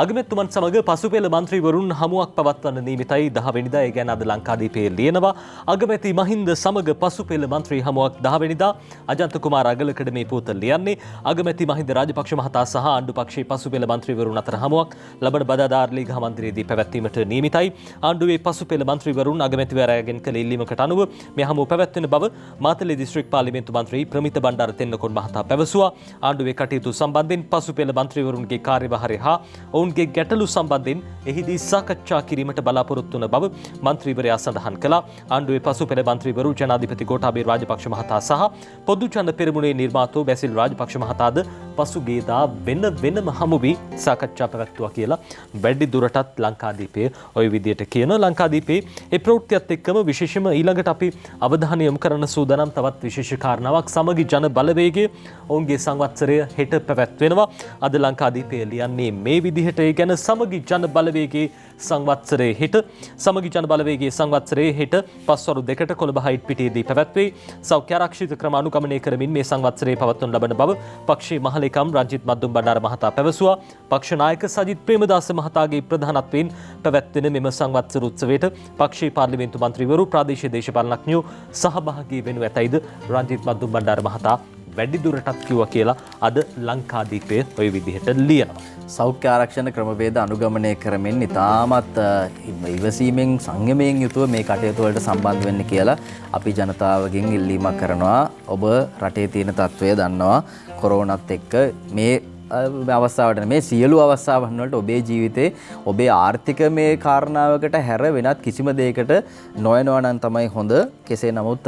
අගමැතිතුමන් සමග පසුපෙළ මන්ත්‍රීවරුන් හමුවක් පවත්වන්න නියමිතයි 10 වෙනිදා. ඒ ගැන අද ලංකාදීපයේ ලියනවා. අගමැති මහින්ද සමග පසුපෙළ මන්ත්‍රී හමුවක් 10 වෙනිදා අජන්ත කුමාර අගලකඩ මේ පුවත ලියන්නේ. අගමැති මහින්ද රාජපක්ෂ මහතා සහ ආණ්ඩු පක්ෂයේ පසුපෙළ මන්ත්‍රීවරුන් අතර හමුවක් ලබන බදාදා ලීගහ මන්දිරයේදී පැවැත්වීමට නියමිතයි. ආණ්ඩුවේ පසුපෙළ මන්ත්‍රීවරුන් අගමැතිවරයාගෙන් කළ ඉල්ලීමකට අනුව මේ හමුව පැවැත්වෙන බව මාතලේ දිස්ත්‍රික් පාර්ලිමේන්තු මන්ත්‍රී ප්‍රමිත බණ්ඩාර තෙන්නකෝන් මහතා පැවසුවා. ආණ්ඩුවේ කටයුතු සම්බන්ධයෙන් පසුපෙළ මන්ත්‍රීවරුන්ගේ කාර්යභාරය හා ඔවුන්ගේ ගැටලු සම්බන්ධයෙන් එහිදී සාකච්ඡා කිරීමට බලාපොරොත්තු වන බව මන්ත්‍රීවරයා සඳහන් කළා. ආණ්ඩුවේ පසුපෙළ මන්ත්‍රීවරු ජනාධිපති ගෝඨාභය රාජපක්ෂ මහතා සහ පොදු ඡන්ද පෙරමුණේ නිර්මාතෘ බැසිල් රාජපක්ෂ මහතාද පසුගියදා වෙනම හමු වී සාකච්ඡා පැවැත්වුවා කියලා වැඩි දුරටත් ලංකාදීපයේ ওই විදියට කියන. ලංකාදීපයේ ඒ ප්‍රවෘත්තියත් එක්කම විශේෂම ඊළඟට අපි අවධානය යොමු කරන සූදානම් තවත් විශේෂ කාරණාවක් සමගි ජන බලවේගයේ ඔවුන්ගේ සංවත්සරය හෙට පැවැත්වෙනවා. අද ලංකාදීපයේ ලියන්නේ මේ විදිහට. ඒ ගැන සමගි ජන බලවේගයේ සංවත්සරයේ හෙට සමගි ජන බලවේගයේ සංවත්සරයේ හෙට පස්වරු 2ට කොළඹ හයිට් පිටියේදී පැවැත්වේ. සෞඛ්‍ය ආරක්ෂිත ක්‍රම අනුගමනය කරමින් මේ සංවත්සරයේ පවත්වනු ලබන බව පක්ෂයේ මහලේකම් රංජිත් මද්දුම් බණ්ඩාර මහතා පැවසුවා. පක්ෂ නායක සජිත් ප්‍රේමදාස මහතාගේ ප්‍රධානත්වයෙන් පැවැත්වෙන මෙම සංවත්සර උත්සවයට පක්ෂයේ පාර්ලිමේන්තු මන්ත්‍රීවරු ප්‍රාදේශීය දේශපාලනඥයෝ සහභාගී වෙනු ඇතැයිද රංජිත් මද්දුම් බණ්ඩාර මහතා වැඩි දුරටත් කිව්වා කියලා අද ලංකාදීපයේ ওই විදිහට ලියනවා. සෞඛ්‍ය ආරක්ෂණ ක්‍රමවේද අනුගමනය කරමින් ඉතාමත් ඉවසීමෙන් සංයමයෙන් යුතුව මේ කටයුතු වලට සම්බන්ධ වෙන්න කියලා අපි ජනතාවගෙන් ඉල්ලීමක් කරනවා. ඔබ රටේ තියෙන තත්ත්වය දන්නවා. කොරෝනාත් එක්ක මේ අවස්ථාවට මේ සියලු අවස්ථාවන් වලට ඔබේ ජීවිතේ ඔබේ ආර්ථික මේ කාරණාවකට හැර වෙනත් කිසිම දෙයකට නොයනවා නම් තමයි හොඳ. කෙසේ නමුත්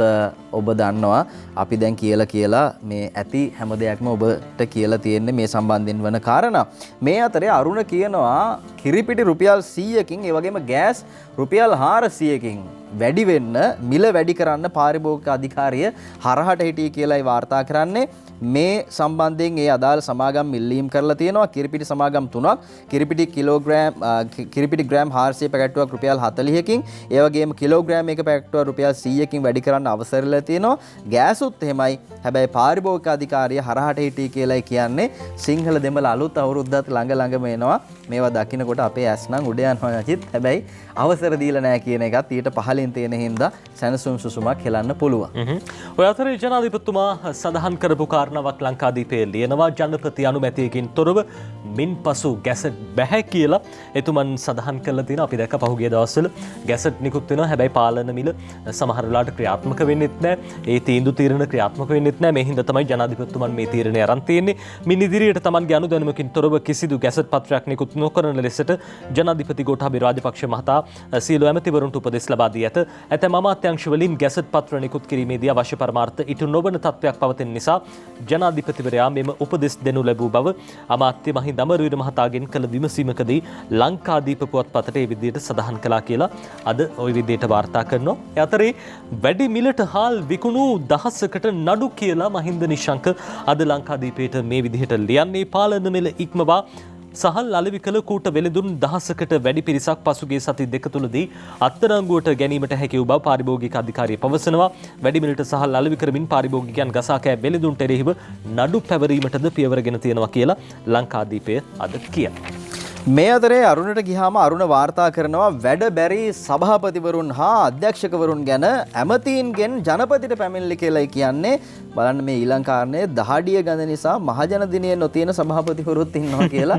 ඔබ දන්නවා අපි දැන් කියලා මේ ඇති හැම දෙයක්ම ඔබට කියලා තියෙන්නේ මේ සම්බන්ධයෙන් වන කාරණා. මේ අතරේ අරුණ කියනවා කිරිපිටි රුපියල් 100කින් ඒ වගේම ගෑස් රුපියල් 400කින් වැඩි වෙන්න මිල වැඩි කරන්න පාරිභෝගික අධිකාරිය හරහට හිටියේ කියලායි වාර්තා කරන්නේ. මේ සම්බන්ධයෙන් ඒ අදාළ සමාගම් ඉල්ලීම් කරලා තියෙනවා. කිරිපිටි සමාගම් 3ක් කිරිපිටි ග්‍රෑම් 400 පැකට්ටුවක් රුපියල් 40කින් ඒ වගේම කිලෝග්‍රෑම් එක පැකට්ටුවක් රුපියල් 100කින් වැඩි කරන්න අවසරලා තියෙනවා. ගෑසුත් එහෙමයි. හැබැයි පාරිභෝගික අධිකාරිය හරහට හිටියේ කියලායි කියන්නේ. සිංහල දෙමළ අලුත් අවුරුද්දත් ළඟම එනවා. මේවා දකින්නකොට අපේ ඇස් නම් උඩ යනවා නචිත්. හැබැයි අවසර දීලා නැහැ කියන එකත් ඊට පහලින් තියෙන හින්දා සැනසුම් සුසුමක් හෙලන්න පුළුවන්. ඔය අතරේ ජනාධිපතිතුමා සඳහන් කරපු කාරණාවක් ලංකාදීපයේ ලියනවා. ජනපති අනුමැතියකින් තොරව මින්පසු ගැසට් බැහැ කියලා එතුමන් සඳහන් කරලා තියෙනවා. අපි දැක්ක පහුගිය දවස්වල ගැසට් නිකුත් වෙනවා. හැබැයි පාලන මිල සමහර වෙලාවට ක්‍රියාත්මක වෙන්නෙත් නැහැ. ඒ තීන්දුව තීරණ ක්‍රියාත්මක වෙන්නෙත් නැහැ. මේ හින්දා තමයි ජනාධිපතිතුමන් මේ තීරණය අරන් තියෙන්නේ. මින් ඉදිරියට තමන්ගේ අනුදැනුමකින් තොරව කිසිදු ගැසට් පත්‍රයක් නිකුත් නොකරන ලෙසට ජනාධිපති ගෝඨාභය රාජපක්ෂ මහතා සියලු ඇමතිවරුන්ට උපදෙස් ලබා දී ඇත. ඇතැම් අමාත්‍යාංශ වලින් ගැසට් පත්‍ර නිකුත් කිරීමේදී අවශ්‍ය පරමාර්ථ ඉටු නොවන තත්ත්වයක් පවතින නිසා ජනාධිපතිවරයා මෙම උපදෙස් දෙනු ලැබූ බව අමාත්‍ය මහින්ද අමරවීර මහතාගෙන් කළ විමසීමකදී ලංකාදීප පුවත්පතට ඒ විදිහට සඳහන් කළා කියලා අද ওই විදිහට වාර්තා කරනවා. ඒ අතරේ වැඩි මිලට හාල් විකුණු දහසකට නඩු කියලා මහින්ද නිශංක අද ලංකාදීපයට මේ විදිහට ලියන්නේ. පාලන මිල ඉක්මවා සහල් අලෙවි කළ කූට වෙළඳුන් දහසකට වැඩි පිරිසක් පසුගිය සති දෙක තුලදී අත්අඩංගුවට ගැනීමට හැකි වූ බව පාරිභෝගික අධිකාරිය පවසනවා. වැඩි මිලට සහල් අලෙවි කරමින් පාරිභෝගිකයන් ගසා කෑ වෙළඳුන්ට එරෙහිව නඩු පැවරීමටද පියවරගෙන තියෙනවා කියලා ලංකාදීපය අද කියනවා. මේ අතරේ අරුණට ගියාම අරුණ වාර්තා කරනවා වැඩ බැරි සභාපතිවරුන් හා අධ්‍යක්ෂකවරුන් ගැන ඇමතීන්ගෙන් ජනපතිට පැමිණිලි කියලායි කියන්නේ. බලන්න මේ ඊළඟ කාරණේ දහඩිය ගඳ නිසා මහජන දිනයේ නොතියන සභාපතිවරුත් ඉන්නවා කියලා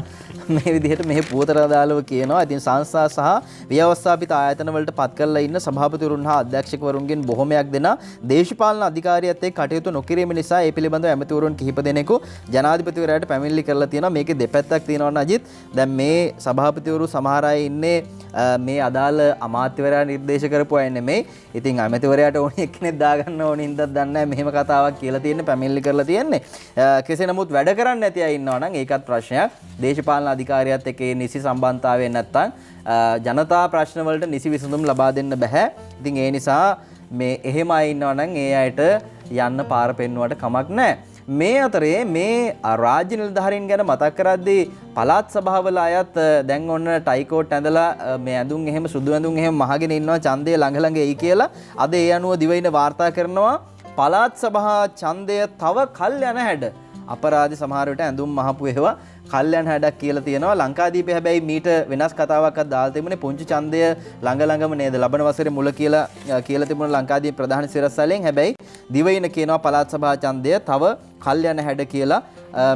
මේ විදිහට මේ පුවතට අදාළව කියනවා. ඉතින් සංස්ථා සහ ව්‍යවස්ථාපිත ආයතන වලට පත් කරලා ඉන්න සභාපතිවරුන් හා අධ්‍යක්ෂකවරුන්ගෙන් බොහොමයක් දෙනා දේශපාලන අධිකාරියත් එක්ක කටයුතු නොකිරීම නිසා ඒ පිළිබඳව ඇමතිවරුන් කිහිප දෙනෙකු ජනාධිපතිවරයාට පැමිණිලි කරලා තියෙනවා. මේකේ දෙපැත්තක් තියෙනවා නජිත්. දැන් මේ සභාපතිවරු සමහර අය ඉන්නේ මේ අදාළ අමාත්‍යවරයා නිර්දේශ කරපු අය නෙමෙයි. ඉතින් අමාත්‍යවරයාට ඕනේ එක්කෙනෙක් දාගන්න ඕනේ හින්දා දන්නේ නැහැ මෙහෙම කතාවක් කියලා තියෙන්නේ පැමිණිලි කරලා තියෙන්නේ. කෙසේ නමුත් වැඩ කරන්නේ නැති අය ඉන්නවා නම් ඒකත් ප්‍රශ්නයක්. දේශපාලන අධිකාරියත් එක්ක නිසි සම්බන්ධතාවය නැත්තම් ජනතා ප්‍රශ්න වලට නිසි විසඳුම් ලබා දෙන්න බෑ. ඉතින් ඒ නිසා මේ එහෙම අය ඉන්නවා නම් ඒ අයට යන්න පාර පෙන්නුවට කමක් නැහැ. මේ අතරේ මේ රාජ්‍ය නිලධාරීන් ගැන මතක් කරද්දී පළාත් සභාවල අයත් දැන් ඔන්න ටයිකෝට් ඇඳලා මේ ඇඳුම් එහෙම සුදු ඇඳුම් එහෙම මහගෙන ඉන්නවා ඡන්දය ළඟ ළඟ එයි කියලා. අද ඒ අනුව දිවයින වාර්තා කරනවා පළාත් සභා ඡන්දය තව කල් යන හැඩ. අපරාධ සමහර විට ඇඳුම් මහපු ඒවා කල්යන් හැඩක් කියලා තියෙනවා. ලංකාදීපේ හැබැයි මීට වෙනස් කතාවක් දාලා තිබුණේ පුංචි ඡන්දය ළඟ ළඟම නේද ලබන වසරේ මුල කියලා තිබුණ ලංකාදීප ප්‍රධාන සිරස්තලෙන්. හැබැයි දිවයින කියනවා පළාත් සභා ඡන්දය තව කල්යන හැඩ කියලා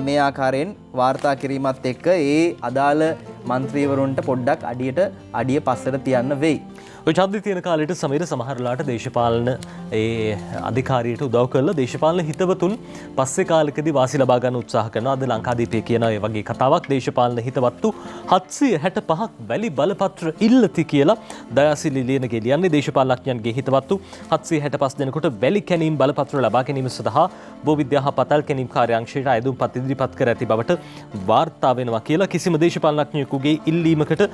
මේ ආකාරයෙන් වාර්තා කිරීමත් එක්ක ඒ අදාළ മന്ത്രിවරුන්ට පොඩ්ඩක් අඩිය පස්සට තියන්න වෙයි. ඔය ඡන්දය තියෙන කාලෙට සමීර සමහරලාට දේශපාලන ඒ අධිකාරියට උදව් කරලා දේශපාලන හිතවතුන් පස්සේ කාලෙකදී වාසි ලබා ගන්න උත්සාහ කරනවා. අද ලංකාදීපේ කියන ඒ වගේ කතාවක් දේශපාලන හිතවත්තු 765ක් වැලි බලපත්‍ර ඉල්ලති කියලා දයාසිරි ලියනගේ ලියන්නේ. දේශපාලනඥයන්ගේ හිතවත්තු 765 දෙනෙකුට වැලි කැණීම් බලපත්‍ර ලබා ගැනීම සඳහා භූවිද්‍යා හා පතල් කැණීම් කාර්යාංශයට අයදුම්පත් ඉදිරිපත් කර ඇති බවට වාර්තා වෙනවා කියලා. කිසිම දේශපාලනඥයෙකුගේ ඉල්ලීමකට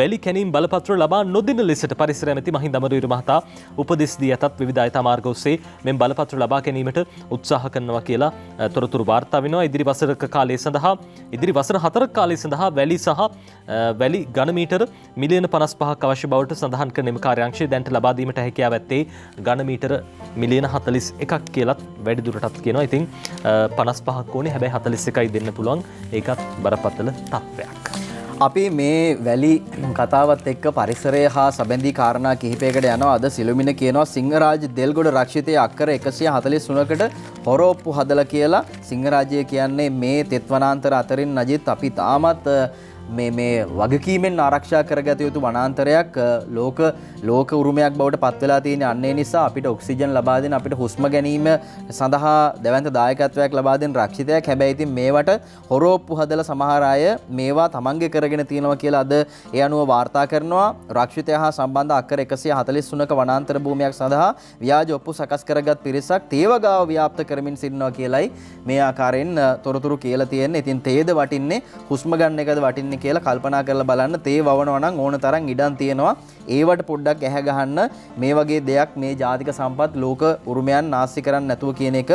වැලි කැණීම් බලපත්‍ර ලබා නොදෙන ලෙසට පරිසර ඇමති මහින්ද අමරවීර මහතා උපදෙස් දී ඇතත් විවිධ අයථා මාර්ග ඔස්සේ මෙම බලපත්‍ර ලබා ගැනීමට උත්සාහ කරනවා කියලා තොරතුරු වාර්තා වෙනවා. ඉදිරි වසර 4ක කාලය සඳහා වැලි සහ වැලි ඝන මීටර මිලියන 55ක් අවශ්‍ය බවට සඳහන් කරන එම කාර්යාංශය දැනට ලබා දීමට හැකියාව ඇත්තේ ඝන මීටර මිලියන 41ක් කියලත් වැඩිදුරටත් කියනවා. ඉතින් 55ක් ඕනේ. හැබැයි 41යි දෙන්න පුළුවන්. ඒකත් බරපතල තත්ත්වයක්. අපි මේ වැලි කතාවත් එක්ක පරිසරය හා සබැඳී කාරණා කිහිපයකට යනවා. අද සිළුමිණ කියනවා සිංහරාජ දෙල්ගොඩ රක්ෂිතයේ අක්කර 143කට හොරෝප්පු හදලා කියලා. සිංහරාජය කියන්නේ මේ තෙත් වනාන්තර අතරින් නජිත් අපි තාමත් මේ වගකීමෙන් ආරක්ෂා කරගත යුතු වනාන්තරයක් ලෝක උරුමයක් බවට පත් වෙලා තියෙන අන්නේ නිසා අපිට ඔක්සිජන් ලබා දෙන අපිට හුස්ම ගැනීම සඳහා දැවැන්ත දායකත්වයක් ලබා දෙන රක්ෂිතයක්. හැබැයි ඉතින් මේවට හොරෝප්පු හදලා සමහර අය මේවා තමන්ගේ කරගෙන තියෙනවා කියලා අද ඒ අනුව වාර්තා කරනවා. රක්ෂිතය හා සම්බන්ධ අක්කර 143ක වනාන්තර භූමියක් සඳහා ව්‍යාජ ඔප්පු සකස් කරගත් පිරිසක් තේවගාව ව්‍යාප්ත කරමින් සිටිනවා කියලයි මේ ආකාරයෙන් තොරතුරු කියලා තියෙන්නේ. ඉතින් තේද වටින්නේ හුස්ම ගන්න එකද වටින්නේ කියලා කල්පනා කරලා බලන්න. තේ වවනවා නම් ඕන තරම් ඉඩම් තියෙනවා. ඒවට පොඩ්ඩක් ඇහැ ගහන්න. මේ වගේ දෙයක් මේ ජාතික සම්පත් ලෝක උරුමයන් නාස්ති කරන්නේ නැතුව කියන එක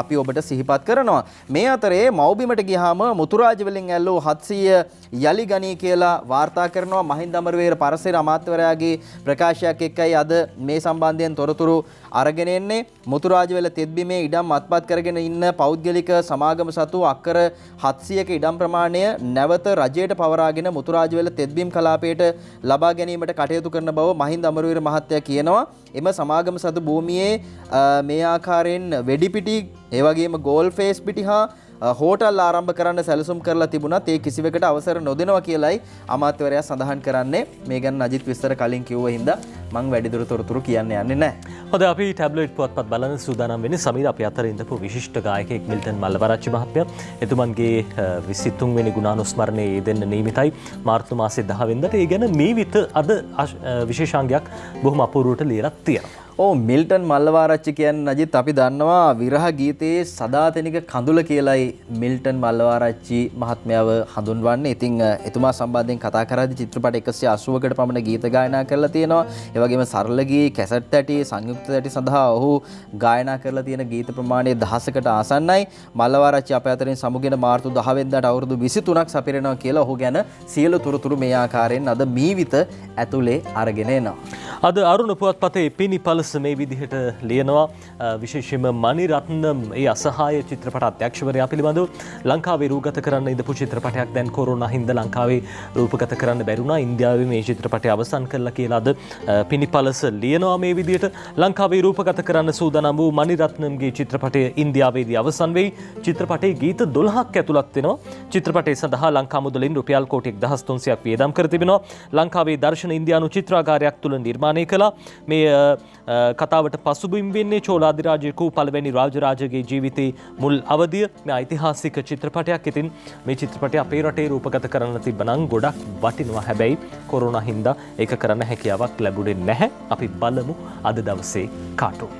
අපි ඔබට සිහිපත් කරනවා. මේ අතරේ මව්බිමට ගියාම මුතුරාජ වලින් ඇල්ලූ 700 යලි ගණී කියලා වාර්තා කරනවා. මහින්ද අමරවීර පරසේර අමාත්‍යවරයාගේ ප්‍රකාශයක් එක්කයි අද මේ සම්බන්ධයෙන් තොරතුරු අරගෙන එන්නේ. මුතුරාජවැල තෙත්බිමේ ඉඩම් අත්පත් කරගෙන ඉන්න පෞද්ගලික සමාගම සතු අක්කර 700ක ඉඩම් ප්‍රමාණය නැවත රජයට පවරාගෙන මුතුරාජවැල තෙත්බිම් කලාපයට ලබා ගැනීමට කටයුතු කරන බව මහින්ද අමරවීර මහත්තයා කියනවා. එම සමාගම සතු භූමියේ මේ ආකාරයෙන් වෙඩිපිටි ඒ වගේම ගෝල් ෆේස් පිටි හා හෝටල් ආරම්භ කරන්න සැලසුම් කරලා තිබුණත් ඒ කිසිවකට අවසර නොදෙනවා කියලයි අමාත්‍යවරයා සඳහන් කරන්නේ. මේ ගැන අජිත් විස්තර කලින් කිව්ව හින්දා මම වැඩිදුර තොරතුරු කියන්න යන්නේ නැහැ. හොඳයි අපි ටැබ්ලොයිඩ් පුවත්පත් බලන සූදානම් වෙන්නේ. සමීර අපි අතර ඉඳපු විශිෂ්ට ගායකයෙක් මිල්ටන් මල්ලවරච්චි මහත්මයා. එතුමන්ගේ 23 වෙනි ගුණානුස්මරණයේ යෙදෙන්න නියමිතයි මාර්තු මාසේ 10 වෙනිදාට. ඒ ගැන මේ විත අද විශේෂාංගයක් බොහොම අපූර්වට ලියලා තියෙනවා. මිල්ටන් මල්ලවාරච්චි කියන්නේ නජිත් අපි දන්නවා විරහ ගීතයේ සදාතනික කඳුල කියලයි මිල්ටන් මල්ලවාරච්චි මහත්මයාව හඳුන්වන්නේ. ඉතින් එතුමා සම්බන්ධයෙන් කතා කරද්දී චිත්‍රපට 180කට පමණ ගීත ගායනා කරලා තියෙනවා. ඒ වගේම සරල ගී, කැසට් ඇටි, සංයුක්ත ඇටි සඳහා ඔහු ගායනා කරලා තියෙන ගීත ප්‍රමාණය 1000කට ආසන්නයි. මල්ලවාරච්චි අප අතරින් සමුගෙන මාර්තු 10 වෙනිදාට අවුරුදු 23ක් සපිරෙනවා කියලා ඔහු ගැන සියලු තොරතුරු මේ ආකාරයෙන් අද මීවිත ඇතුලේ අරගෙන එනවා. අද අරුණ පුවත්පතේ පිනිපල මේ විදිහට ලියනවා. විශේෂයෙන්ම මණිරත්නම් ඒ අසහාය චිත්‍රපට අධ්‍යක්ෂවරයා පිළිබඳව ලංකාවේ රූපගත කරන්න ඉදපු චිත්‍රපටයක් දැන් කොරෝනා හින්දා ලංකාවේ රූපගත කරන්න බැරුණා. ඉන්දියාවේ මේ චිත්‍රපටය අවසන් කළා කියලා අද පිනිපලස ලියනවා. මේ විදිහට ලංකාවේ රූපගත කරන්න සූදානම් වූ මණිරත්නම්ගේ චිත්‍රපටය ඉන්දියාවේදී අවසන් වෙයි. චිත්‍රපටයේ ගීත 12ක් ඇතුළත් වෙනවා. චිත්‍රපටය සඳහා ලංකා මුදලින් රුපියල් කෝටි 1300ක් වියදම් කර තිබෙනවා. ලංකාවේ දර්ශන ඉන්දියානු චිත්‍රාගාරයක් තුල නිර්මාණය කළා. මේ කතාවට පසුබිම් වෙන්නේ චෝලාදිරාජයකු පළවෙනි රාජරාජගේ ජීවිතයේ මුල් අවධිය. මේ ඓතිහාසික චිත්‍රපටයක්. ඉතින් මේ චිත්‍රපටය අපේ රටේ රූපගත කරන්න තිබ්බනම් ගොඩක් වටිනවා. හැබැයි කොරෝනා හින්දා ඒක කරන්න හැකියාවක් ලැබුණේ නැහැ. අපි බලමු අද දවසේ කාටුන්.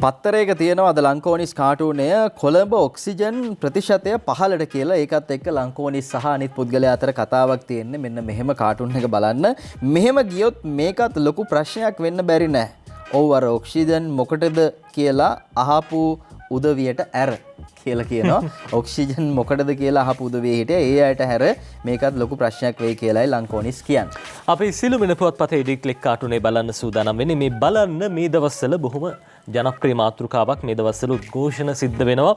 පත්තරයක තියෙනවා අද ලංකෝනිස් කාටුනය කොළඹ ඔක්සිජන් ප්‍රතිශතය පහලට කියලා ඒකත් එක්ක ලංකෝනිස් සහ අනිත් පුද්ගලයා අතර කතාවක් තියෙන්නේ මෙන්න මෙහෙම කාටුන් එක බලන්න මෙහෙම ගියොත් මේකත් ලොකු ප්‍රශ්නයක් වෙන්න බැරි නෑ. ඔව් අර ඔක්සිජන් මොකටද කියලා අහපු උදවියට ඇර කියලා කියනවා. ඔක්සිජන් මොකටද කියලා අහපු උදවිය හිටියා. ඒ අයට හැර මේකත් ලොකු ප්‍රශ්නයක් වෙයි කියලායි ලංකෝනිස් කියන්නේ. අපි සිළුමිණ පුවත්පතේ ඩී ක්ලික් කාටුනේ බලන්න සූදානම් වෙන්නේ. මේ බලන්න මේ දවස්වල බොහොම ජනප්‍රිය මාතෘකාවක් මේ දවස්වල උද්ඝෝෂණ සිද්ධ වෙනවා.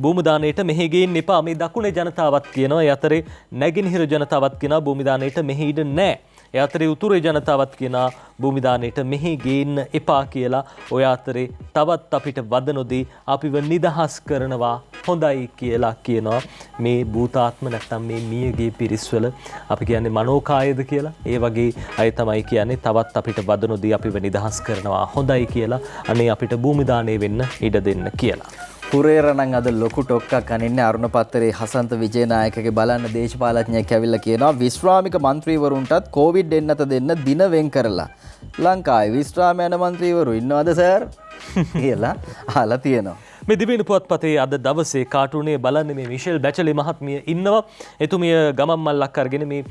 භූමි දාණයට මෙහෙ ගේන්න එපා. මේ දකුණේ ජනතාවත් කියනවා. ඒ අතරේ නැගෙනහිර ජනතාවත් කියනවා භූමි දාණයට මෙහෙ ඉඩ නැහැ. ඒ අතරේ උතුරේ ජනතාවත් කියනවා භූමි දාණයට මෙහෙ ගේන්න එපා කියලා. ඔය අතරේ තවත් අපිට වද නොදී අපිව නිදහස් කරනවා හොඳයි කියලා කියනවා. මේ භූතාත්ම නැත්තම් මේ මියගේ පිරිස්වල අපි කියන්නේ මනෝකායද කියලා. ඒ වගේ අය තමයි කියන්නේ තවත් අපිට වද නොදී අපිව නිදහස් කරනවා හොඳයි කියලා. අනේ අපිට භූමි දාණය වෙන්න ඉඩ දෙන්න කියලා. කුරේරණන් අද ලොකු ටොක්කක් අනින්නේ අරුණ පත්තරේ හසන්ත විජේනායකගේ බලන්න දේශපාලඥයෙක් ඇවිල්ලා කියනවා විශ්‍රාමික මන්ත්‍රීවරුන්ටත් කොවිඩ් එන්නත දෙන්න දින වෙන් කරලා ලංකාවේ විශ්‍රාම යන මන්ත්‍රීවරු ඉන්නවද සර් කියලා අහලා තියෙනවා. මේ දිවයින පුවත්පතේ අද දවසේ කාටුනේ බලන්නේ මේ මිෂෙල් බැචලි මහත්මිය ඉන්නවා. එතුමිය ගමන් මල්ලක් අරගෙන මේ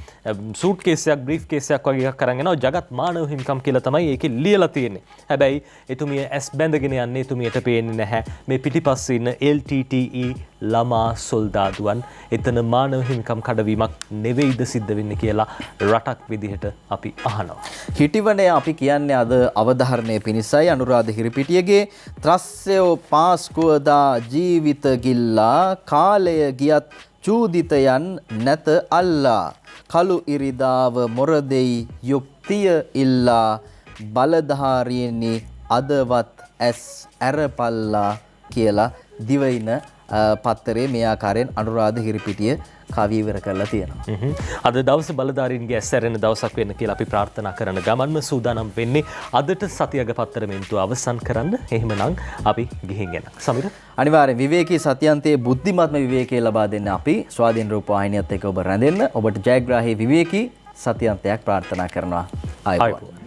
සූට් කේසයක් බ්‍රීෆ් කේසයක් වගේ එකක් අරන් යනවා. ජගත් මානව හිමිකම් කියලා තමයි ඒකේ ලියලා තියෙන්නේ. හැබැයි එතුමිය ඇස් බැඳගෙන යන්නේ එතුමියට පේන්නේ නැහැ. මේ පිටිපස්සේ ඉන්න LTTE ළමා සොල්දාදුවන් එතන මානව හිමිකම් කඩවීමක් නෙවෙයිද සිද්ධ වෙන්නේ කියලා රටක් විදිහට අපි අහනවා. හිටිවනේ අපි කියන්නේ අද අවධාරණය පිණිසයි අනුරාධ හිරිපිටියගේ ත්‍රස්යෝ පාස්කුවදා ජීවිත ගිල්ලා කාලය ගියත් චූදිතයන් නැත අල්ලා කළු ඉරිදාව මොරදෙයි යුක්තිය ඉල්ලා බලධාරියනි අදවත් ඇස් ඇරපල්ලා කියලා දිවයින පත්තරේ මේ ආකාරයෙන් අනුරාධ හිරිපිටිය කවීවර කරලා තියෙනවා. අද දවස බලධාරීන්ගේ ඇස්සැරෙන දවසක් වෙන්න කියලා අපි ප්‍රාර්ථනා කරන ගමන්ම සූදානම් වෙන්නේ අදට සතියක පත්තර මෙන්තුව අවසන් කරන්න. එහෙමනම් අපි ගිහින් එන්න. සමිර අනිවාර්යෙන් විවේකී සතියන්තයේ බුද්ධිමත්ම විවේකයේ ලබා දෙන්න අපි ස්වාධීන රූපවාහිනියත් එක්ක ඔබ රැඳෙන්න ඔබට ජයග්‍රාහී විවේකී සතියන්තයක් ප්‍රාර්ථනා කරනවා. ආයුබෝවන්.